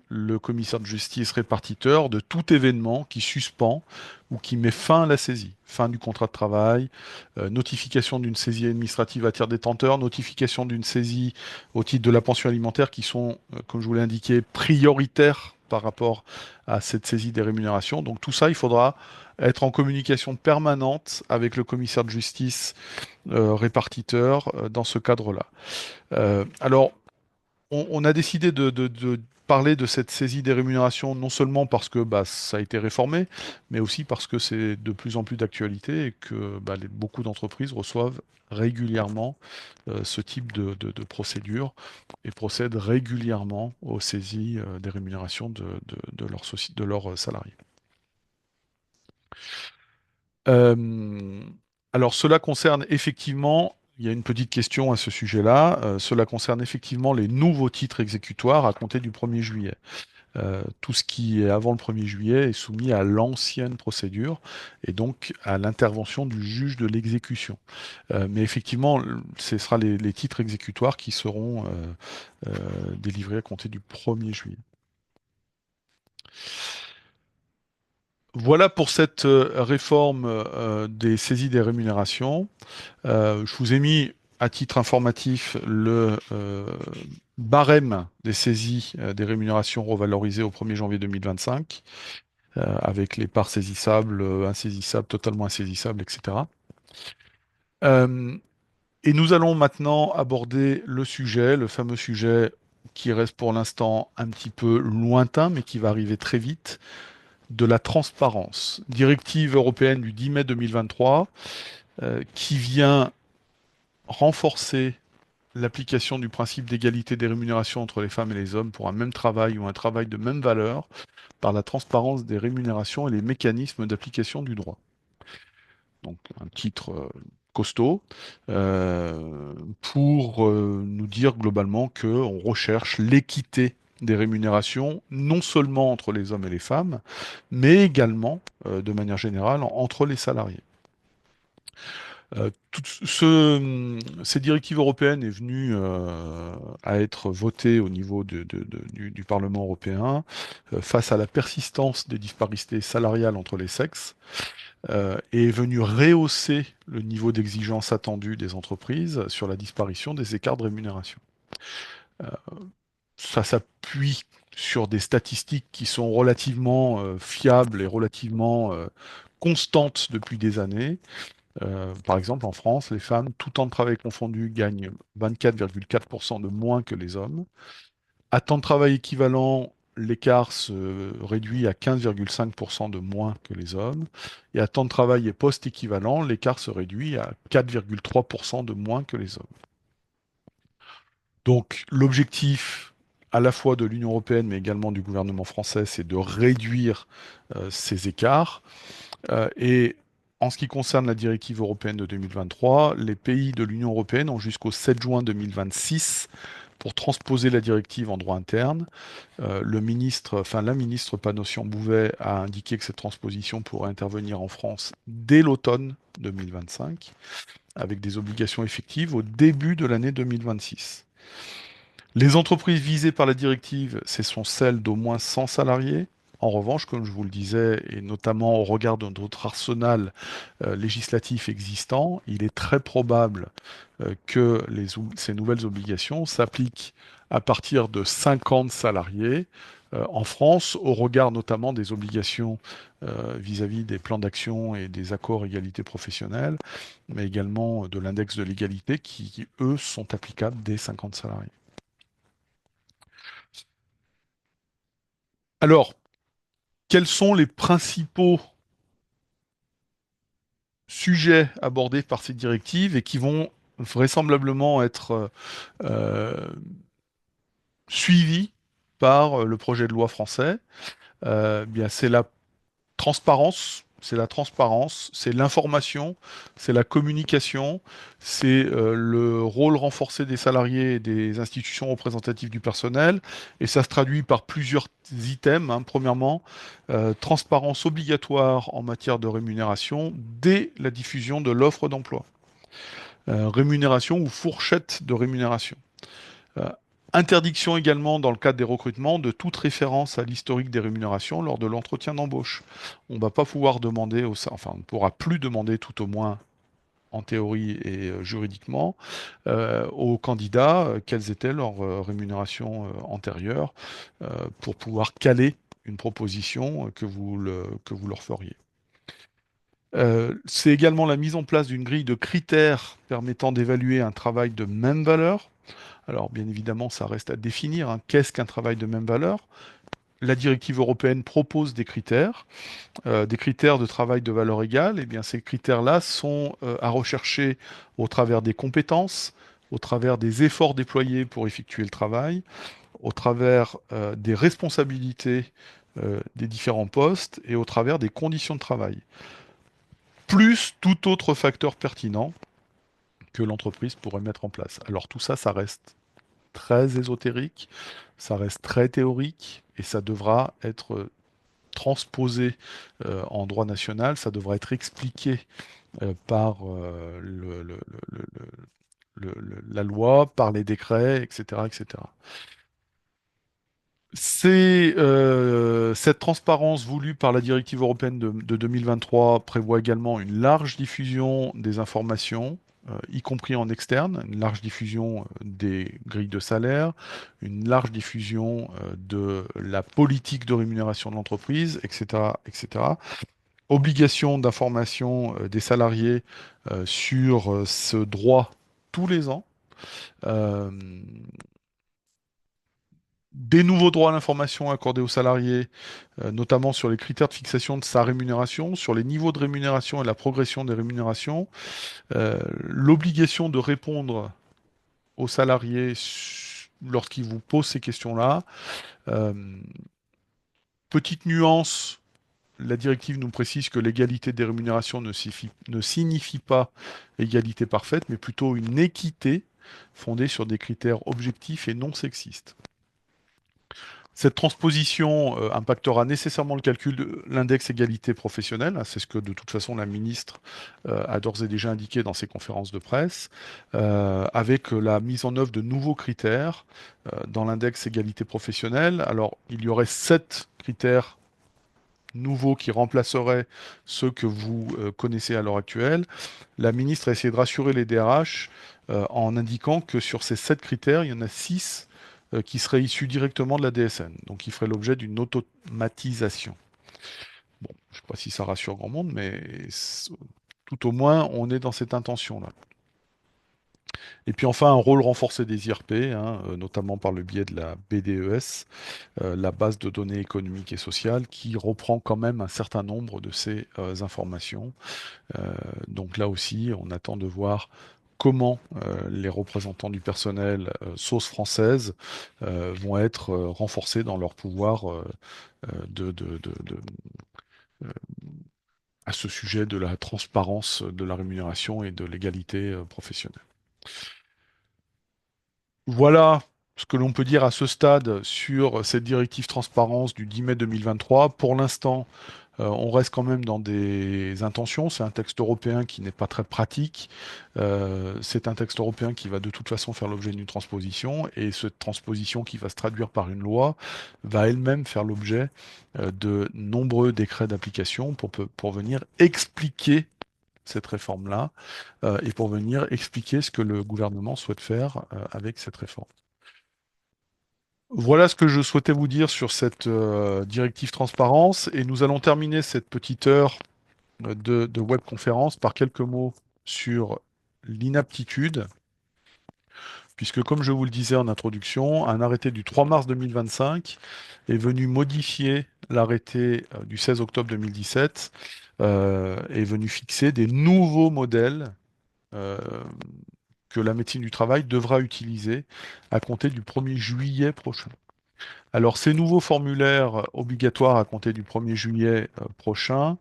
le commissaire de justice répartiteur de tout événement qui suspend ou qui met fin à la saisie. Fin du contrat de travail, notification d'une saisie administrative à tiers détenteur, notification d'une saisie au titre de la pension alimentaire qui sont, comme je vous l'ai indiqué, prioritaires par rapport à cette saisie des rémunérations. Donc tout ça, il faudra être en communication permanente avec le commissaire de justice répartiteur dans ce cadre-là. Alors, on a décidé de parler de cette saisie des rémunérations non seulement parce que bah, ça a été réformé, mais aussi parce que c'est de plus en plus d'actualité et que bah, beaucoup d'entreprises reçoivent régulièrement ce type de procédure et procèdent régulièrement aux saisies des rémunérations de leurs salariés. Euh, alors cela concerne effectivement, il y a une petite question à ce sujet-là, cela concerne effectivement les nouveaux titres exécutoires à compter du 1er juillet. Tout ce qui est avant le 1er juillet est soumis à l'ancienne procédure et donc à l'intervention du juge de l'exécution. Mais effectivement, ce sera les titres exécutoires qui seront délivrés à compter du 1er juillet. Voilà pour cette réforme des saisies des rémunérations. Je vous ai mis à titre informatif le barème des saisies des rémunérations revalorisées au 1er janvier 2025, avec les parts saisissables, insaisissables, totalement insaisissables, etc. Euh, et nous allons maintenant aborder le sujet, le fameux sujet qui reste pour l'instant un petit peu lointain, mais qui va arriver très vite, de la transparence. Directive européenne du 10 mai 2023, qui vient renforcer l'application du principe d'égalité des rémunérations entre les femmes et les hommes pour un même travail ou un travail de même valeur par la transparence des rémunérations et les mécanismes d'application du droit. Donc un titre costaud pour nous dire globalement qu'on recherche l'équité des rémunérations, non seulement entre les hommes et les femmes, mais également, de manière générale, entre les salariés. Cette directive européenne est venue à être votée au niveau du Parlement européen face à la persistance des disparités salariales entre les sexes et est venue rehausser le niveau d'exigence attendu des entreprises sur la disparition des écarts de rémunération. Ça s'appuie sur des statistiques qui sont relativement fiables et relativement constantes depuis des années. Par exemple, en France, les femmes, tout temps de travail confondu, gagnent 24,4% de moins que les hommes. À temps de travail équivalent, l'écart se réduit à 15,5% de moins que les hommes. Et à temps de travail et poste équivalent, l'écart se réduit à 4,3% de moins que les hommes. Donc l'objectif à la fois de l'Union européenne, mais également du gouvernement français, c'est de réduire ces écarts. Et en ce qui concerne la directive européenne de 2023, les pays de l'Union européenne ont jusqu'au 7 juin 2026 pour transposer la directive en droit interne. La ministre Panosyan-Bouvet a indiqué que cette transposition pourrait intervenir en France dès l'automne 2025, avec des obligations effectives au début de l'année 2026. Les entreprises visées par la directive, ce sont celles d'au moins 100 salariés. En revanche, comme je vous le disais, et notamment au regard de notre arsenal législatif existant, il est très probable que ces nouvelles obligations s'appliquent à partir de 50 salariés en France, au regard notamment des obligations vis-à-vis des plans d'action et des accords égalité professionnelle, mais également de l'index de l'égalité qui, eux, sont applicables dès 50 salariés. Alors, quels sont les principaux sujets abordés par ces directives et qui vont vraisemblablement être euh, suivis par le projet de loi français? Bien, c'est la transparence, c'est l'information, c'est la communication, c'est le rôle renforcé des salariés et des institutions représentatives du personnel, et ça se traduit par plusieurs items, hein. Premièrement, transparence obligatoire en matière de rémunération dès la diffusion de l'offre d'emploi. Rémunération ou fourchette de rémunération. Euh, Interdiction également, dans le cadre des recrutements, de toute référence à l'historique des rémunérations lors de l'entretien d'embauche. On ne va pas pouvoir demander, enfin, on ne pourra plus demander, tout au moins en théorie et juridiquement, aux candidats quelles étaient leurs rémunérations antérieures pour pouvoir caler une proposition que vous leur feriez. C'est également la mise en place d'une grille de critères permettant d'évaluer un travail de même valeur. Alors, bien évidemment, ça reste à définir, hein. Qu'est-ce qu'un travail de même valeur? La directive européenne propose des critères de travail de valeur égale. Eh bien, ces critères-là sont à rechercher au travers des compétences, au travers des efforts déployés pour effectuer le travail, au travers des responsabilités des différents postes et au travers des conditions de travail, plus tout autre facteur pertinent que l'entreprise pourrait mettre en place. Alors tout ça, ça reste très ésotérique, ça reste très théorique et ça devra être transposé en droit national, ça devra être expliqué par la loi, par les décrets, etc., etc. Cette transparence voulue par la directive européenne de 2023 prévoit également une large diffusion des informations, y compris en externe, une large diffusion des grilles de salaire, une large diffusion de la politique de rémunération de l'entreprise, etc., etc. Obligation d'information des salariés sur ce droit tous les ans. Euh, des nouveaux droits à l'information accordés aux salariés, notamment sur les critères de fixation de sa rémunération, sur les niveaux de rémunération et la progression des rémunérations, l'obligation de répondre aux salariés lorsqu'ils vous posent ces questions-là. Euh, Petite nuance, la directive nous précise que l'égalité des rémunérations ne signifie pas égalité parfaite, mais plutôt une équité fondée sur des critères objectifs et non sexistes. Cette transposition impactera nécessairement le calcul de l'index égalité professionnelle. C'est ce que de toute façon la ministre a d'ores et déjà indiqué dans ses conférences de presse, avec la mise en œuvre de nouveaux critères dans l'index égalité professionnelle. Alors, il y aurait 7 critères nouveaux qui remplaceraient ceux que vous connaissez à l'heure actuelle. La ministre a essayé de rassurer les DRH en indiquant que sur ces 7 critères, il y en a 6 qui serait issu directement de la DSN, donc qui ferait l'objet d'une automatisation. Bon, je ne sais pas si ça rassure grand monde, mais tout au moins, on est dans cette intention-là. Et puis enfin, un rôle renforcé des IRP, hein, notamment par le biais de la BDES, la base de données économiques et sociales, qui reprend quand même un certain nombre de ces informations. Donc là aussi, on attend de voir comment les représentants du personnel sauce française vont être renforcés dans leur pouvoir euh, à ce sujet de la transparence de la rémunération et de l'égalité professionnelle. Voilà ce que l'on peut dire à ce stade sur cette directive transparence du 10 mai 2023. Pour l'instant, on reste quand même dans des intentions. C'est un texte européen qui n'est pas très pratique. C'est un texte européen qui va de toute façon faire l'objet d'une transposition. Et cette transposition qui va se traduire par une loi va elle-même faire l'objet de nombreux décrets d'application pour venir expliquer cette réforme-là et pour venir expliquer ce que le gouvernement souhaite faire avec cette réforme. Voilà ce que je souhaitais vous dire sur cette directive transparence et nous allons terminer cette petite heure de webconférence par quelques mots sur l'inaptitude, puisque comme je vous le disais en introduction, un arrêté du 3 mars 2025 est venu modifier l'arrêté du 16 octobre 2017, est venu fixer des nouveaux modèles euh, que la médecine du travail devra utiliser à compter du 1er juillet prochain. Alors, ces nouveaux formulaires obligatoires à compter du 1er juillet prochain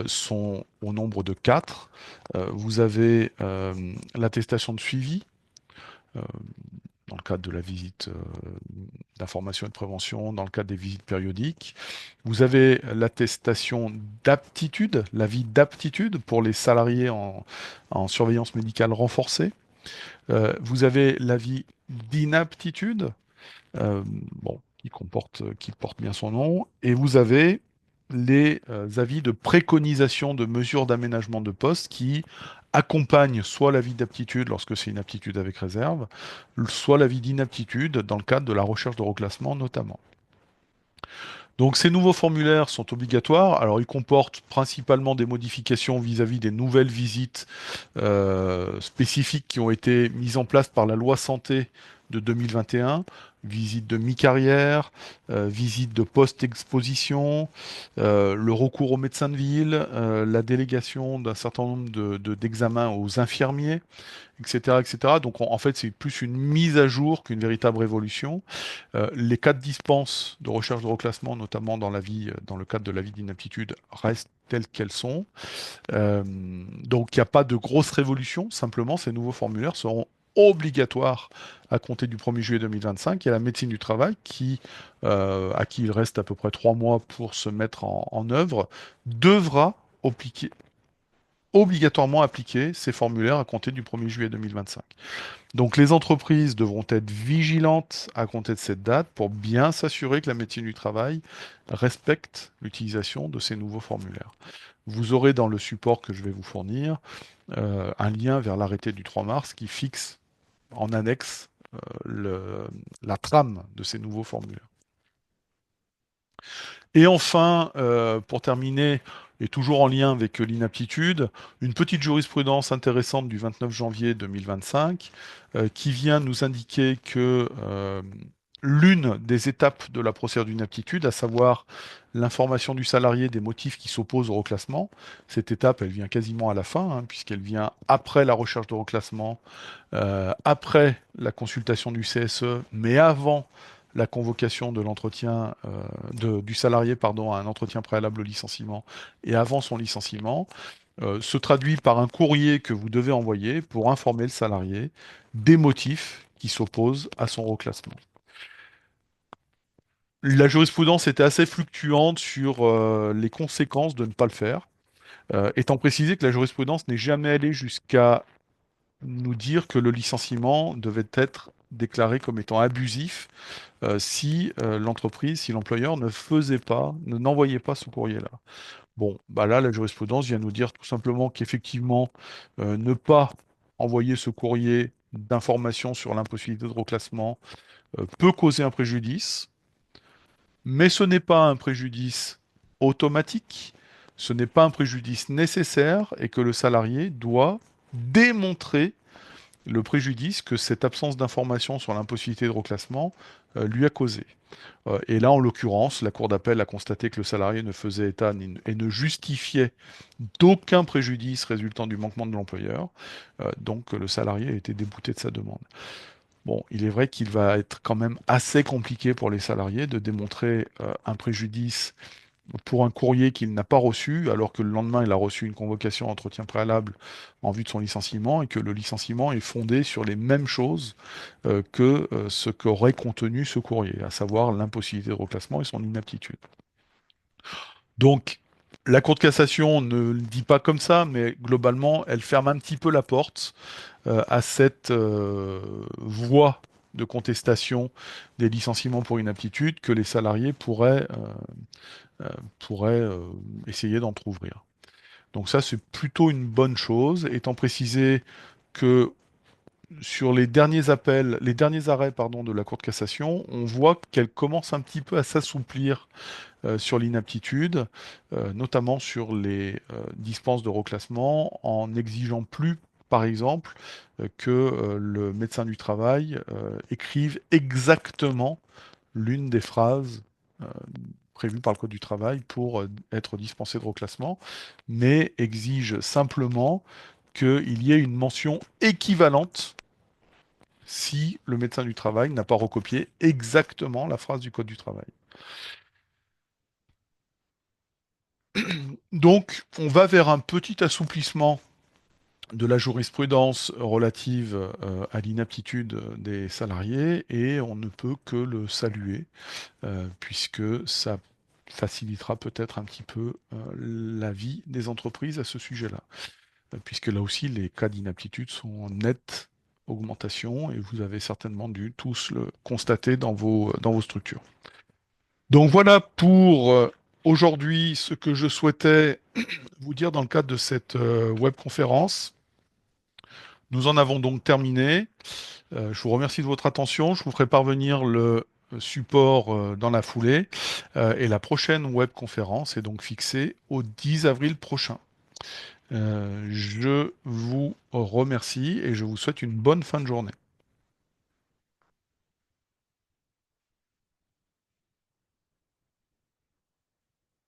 sont au nombre de 4. Vous avez l'attestation de suivi euh, dans le cadre de la visite d'information et de prévention, dans le cadre des visites périodiques. Vous avez l'attestation d'aptitude, l'avis d'aptitude pour les salariés en surveillance médicale renforcée. Vous avez l'avis d'inaptitude euh, bon, qui porte bien son nom, et vous avez les avis de préconisation de mesures d'aménagement de poste qui accompagnent soit l'avis d'aptitude lorsque c'est une aptitude avec réserve, soit l'avis d'inaptitude dans le cadre de la recherche de reclassement notamment. Donc ces nouveaux formulaires sont obligatoires. Alors ils comportent principalement des modifications vis-à-vis des nouvelles visites spécifiques qui ont été mises en place par la loi santé de 2021, visite de mi-carrière, visite de post-exposition, le recours aux médecins de ville, la délégation d'un certain nombre d'examens aux infirmiers, etc., etc. Donc en fait, c'est plus une mise à jour qu'une véritable révolution. Les cas de dispense de recherche de reclassement, notamment dans le cadre de la vie d'inaptitude, restent telles qu'elles sont. Donc il n'y a pas de grosse révolution, simplement ces nouveaux formulaires seront obligatoires à compter du 1er juillet 2025. Il y a la médecine du travail à qui il reste à peu près 3 mois pour se mettre en œuvre, devra obligatoirement appliquer ces formulaires à compter du 1er juillet 2025. Donc les entreprises devront être vigilantes à compter de cette date pour bien s'assurer que la médecine du travail respecte l'utilisation de ces nouveaux formulaires. Vous aurez dans le support que je vais vous fournir un lien vers l'arrêté du 3 mars qui fixe en annexe la trame de ces nouveaux formulaires. Et enfin, pour terminer, et toujours en lien avec l'inaptitude, une petite jurisprudence intéressante du 29 janvier 2025 qui vient nous indiquer que l'une des étapes de la procédure d'inaptitude, à savoir l'information du salarié des motifs qui s'opposent au reclassement, cette étape, elle vient quasiment à la fin, hein, puisqu'elle vient après la recherche de reclassement, après la consultation du CSE, mais avant la convocation de l'entretien du salarié pardon, à un entretien préalable au licenciement et avant son licenciement, se traduit par un courrier que vous devez envoyer pour informer le salarié des motifs qui s'opposent à son reclassement. La jurisprudence était assez fluctuante sur les conséquences de ne pas le faire, étant précisé que la jurisprudence n'est jamais allée jusqu'à nous dire que le licenciement devait être déclaré comme étant abusif si l'entreprise, si l'employeur n'envoyait pas ce courrier-là. Bon, bah là, la jurisprudence vient nous dire tout simplement qu'effectivement, ne pas envoyer ce courrier d'informations sur l'impossibilité de reclassement peut causer un préjudice, mais ce n'est pas un préjudice automatique, ce n'est pas un préjudice nécessaire et que le salarié doit démontrer le préjudice que cette absence d'information sur l'impossibilité de reclassement lui a causé. Et là, en l'occurrence, la Cour d'appel a constaté que le salarié ne faisait état et ne justifiait d'aucun préjudice résultant du manquement de l'employeur. Donc le salarié a été débouté de sa demande. Bon, il est vrai qu'il va être quand même assez compliqué pour les salariés de démontrer un préjudice pour un courrier qu'il n'a pas reçu, alors que le lendemain, il a reçu une convocation à entretien préalable en vue de son licenciement, et que le licenciement est fondé sur les mêmes choses que ce qu'aurait contenu ce courrier, à savoir l'impossibilité de reclassement et son inaptitude. Donc, la Cour de cassation ne le dit pas comme ça, mais globalement, elle ferme un petit peu la porte à cette voie de contestation des licenciements pour inaptitude que les salariés euh, pourraient essayer d'entrouvrir. Donc ça, c'est plutôt une bonne chose, étant précisé que sur les derniers appels, les derniers arrêts, pardon, de la Cour de cassation, on voit qu'elle commence un petit peu à s'assouplir sur l'inaptitude, notamment sur les dispenses de reclassement, en exigeant plus, par exemple, que le médecin du travail écrive exactement l'une des phrases prévues par le Code du travail pour être dispensé de reclassement, mais exige simplement qu'il y ait une mention équivalente si le médecin du travail n'a pas recopié exactement la phrase du Code du travail. Donc, on va vers un petit assouplissement de la jurisprudence relative à l'inaptitude des salariés et on ne peut que le saluer puisque ça facilitera peut-être un petit peu la vie des entreprises à ce sujet-là. Puisque là aussi, les cas d'inaptitude sont en nette augmentation et vous avez certainement dû tous le constater dans vos structures. Donc voilà pour aujourd'hui ce que je souhaitais vous dire dans le cadre de cette webconférence. Nous en avons donc terminé. Je vous remercie de votre attention. Je vous ferai parvenir le support dans la foulée. Et la prochaine webconférence est donc fixée au 10 avril prochain. Je vous remercie et je vous souhaite une bonne fin de journée.